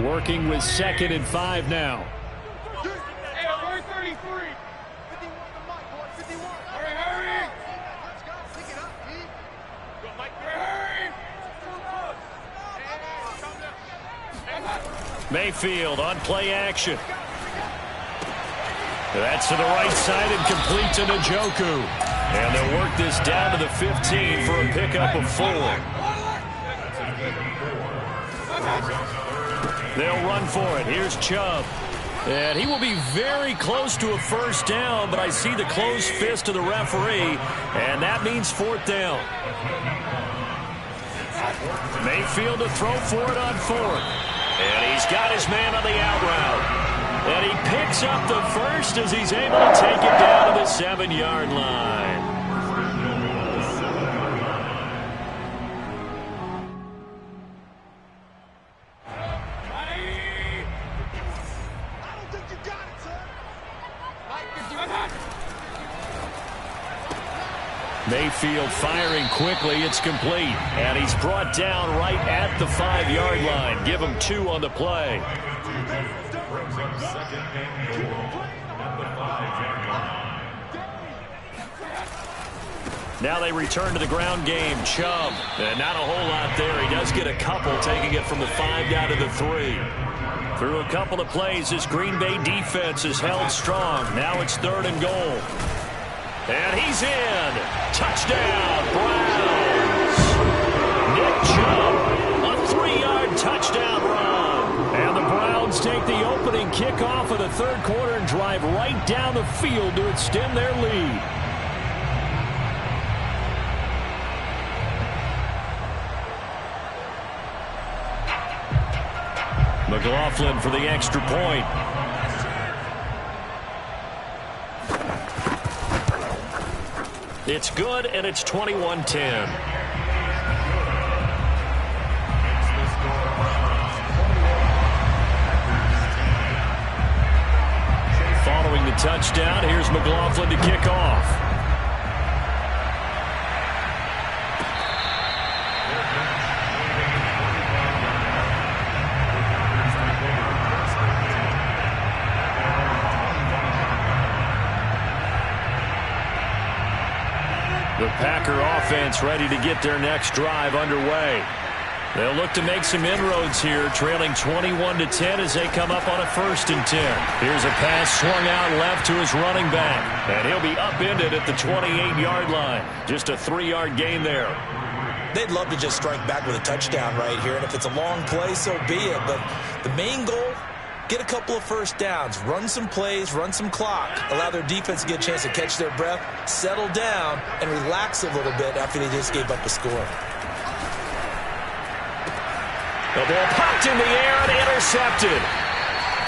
Speaker 4: Working with 2nd and 5 now.
Speaker 5: Hey, 33. 51 to Mike, boy. 51. Hurry. Let's go. Pick it up, P. Go, Mike. Hurry.
Speaker 1: Mayfield on play action. That's to the right side and complete to Njoku. And they'll work this down to the 15 for a pickup of 4. They'll run for it. Here's Chubb. And he will be very close to a first down, but I see the closed fist of the referee, and that means 4th down. Mayfield to throw for it on 4th. And he's got his man on the out route. And he picks up the first as he's able to take it down to the 7-yard line. Mayfield firing quickly. It's complete. And he's brought down right at the 5-yard line. Give him 2 on the play.
Speaker 2: Brings up 2nd and goal at the 5-yard line.
Speaker 1: Now they return to the ground game. Chubb. And not a whole lot there. He does get a couple, taking it from the 5 down to the 3. Through a couple of plays, this Green Bay defense is held strong. Now it's 3rd and goal. And he's in. Touchdown, Browns. Nick Chubb, a 3-yard touchdown run. And the Browns take the opening kickoff of the 3rd quarter and drive right down the field to extend their lead. McLaughlin for the extra point. It's good, and it's 21-10. Following the touchdown, here's McLaughlin to kick off. The Packer offense ready to get their next drive underway. They'll look to make some inroads here, trailing 21-10 as they come up on a 1st and 10. Here's a pass swung out left to his running back, and he'll be upended at the 28-yard line. Just a 3-yard gain there.
Speaker 3: They'd love to just strike back with a touchdown right here, and if it's a long play, so be it. But the main goal, get a couple of first downs, run some plays, run some clock, allow their defense to get a chance to catch their breath, settle down, and relax a little bit after they just gave up a score.
Speaker 1: The ball popped in the air and intercepted.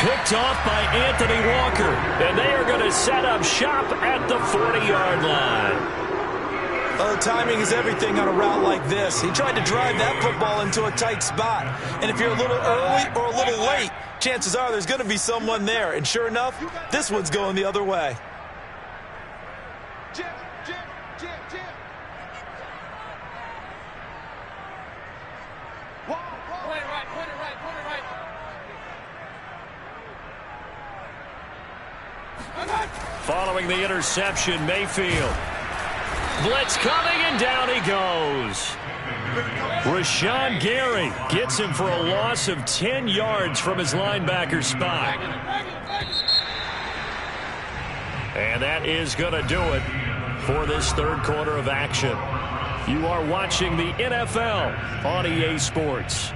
Speaker 1: Picked off by Anthony Walker, and they are going to set up shop at the 40-yard line.
Speaker 3: Oh, timing is everything on a route like this. He tried to drive that football into a tight spot. And if you're a little early or a little late, chances are there's going to be someone there. And sure enough, this one's going the other way.
Speaker 5: Jim. Whoa. Point it right.
Speaker 1: Following the interception, Mayfield. Blitz coming, and down he goes. Rashawn Gary gets him for a loss of 10 yards from his linebacker spot. And that is going to do it for this 3rd quarter of action. You are watching the NFL on EA Sports.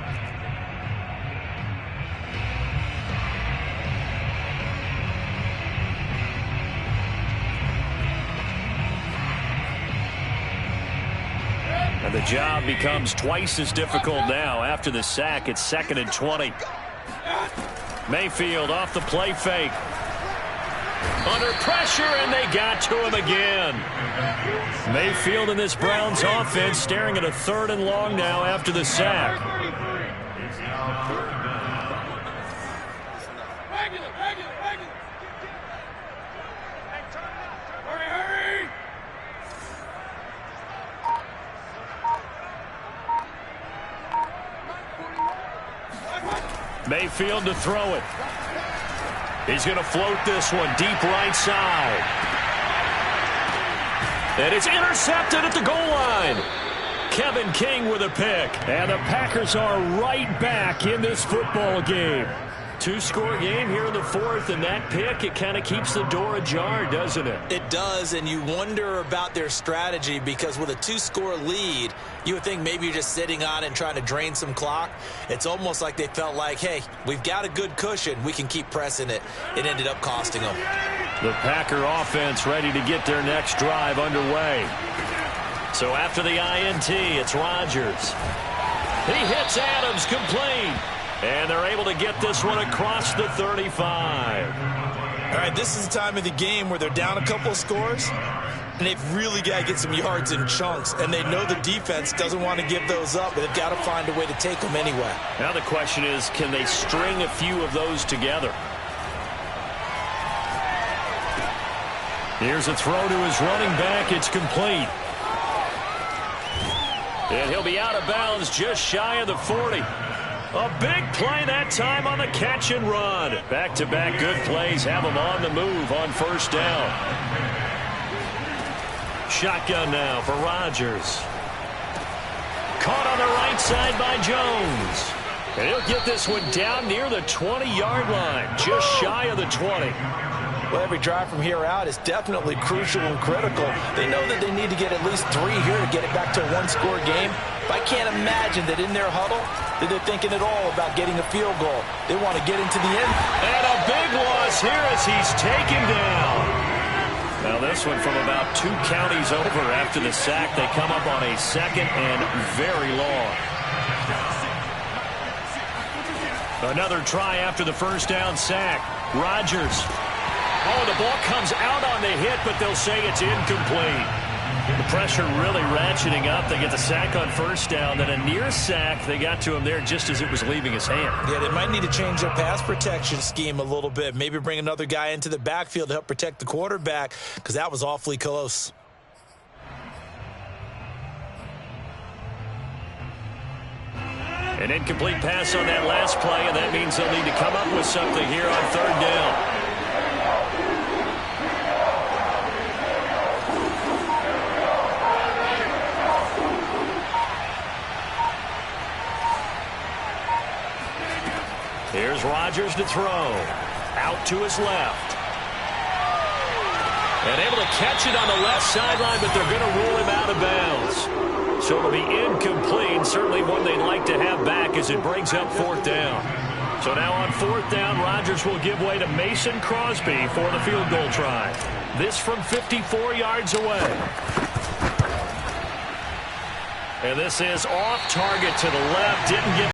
Speaker 1: And the job becomes twice as difficult now. After the sack, it's 2nd and 20. Mayfield off the play fake. Under pressure, and they got to him again. Mayfield and this Browns offense staring at a 3rd and long now after the sack.
Speaker 2: It's now 3rd down.
Speaker 5: Regular. Hurry.
Speaker 1: Mayfield to throw it. He's going to float this one deep right side. And it's intercepted at the goal line. Kevin King with a pick. And the Packers are right back in this football game. 2-score game here in the 4th, and that pick, it kind of keeps the door ajar, doesn't it?
Speaker 3: It does, and you wonder about their strategy because with a 2-score lead, you would think maybe you're just sitting on it and trying to drain some clock. It's almost like they felt like, hey, we've got a good cushion. We can keep pressing it. It ended up costing them.
Speaker 1: The Packer offense ready to get their next drive underway. So after the INT, it's Rodgers. He hits Adams complete. And they're able to get this one across the 35.
Speaker 3: All right, this is the time of the game where they're down a couple of scores, and they've really got to get some yards in chunks, and they know the defense doesn't want to give those up, but they've got to find a way to take them anyway.
Speaker 1: Now the question is, can they string a few of those together? Here's a throw to his running back. It's complete. And he'll be out of bounds just shy of the 40. A big play that time on the catch and run. Back-to-back good plays have them on the move on 1st down. Shotgun now for Rodgers. Caught on the right side by Jones. And he'll get this one down near the 20-yard line, just shy of the 20.
Speaker 3: Well, every drive from here out is definitely crucial and critical. They know that they need to get at least 3 here to get it back to a 1-score game. But I can't imagine that in their huddle that they're thinking at all about getting a field goal. They want to get into the end.
Speaker 1: And a big loss here as he's taken down. Now this one from about 2 counties over after the sack. They come up on a 2nd and very long. Another try after the 1st down sack. Rodgers. Oh, the ball comes out on the hit, but they'll say it's incomplete. The pressure really ratcheting up. They get the sack on 1st down, then a near sack. They got to him there just as it was leaving his hand.
Speaker 3: Yeah, they might need to change their pass protection scheme a little bit. Maybe bring another guy into the backfield to help protect the quarterback because that was awfully close.
Speaker 1: An incomplete pass on that last play, and that means they'll need to come up with something here on 3rd down. Here's Rodgers to throw. Out to his left. And able to catch it on the left sideline, but they're going to rule him out of bounds. So it'll be incomplete. Certainly one they'd like to have back as it brings up 4th down. So now on 4th down, Rodgers will give way to Mason Crosby for the field goal try. This from 54 yards away. And this is off target to the left. Didn't get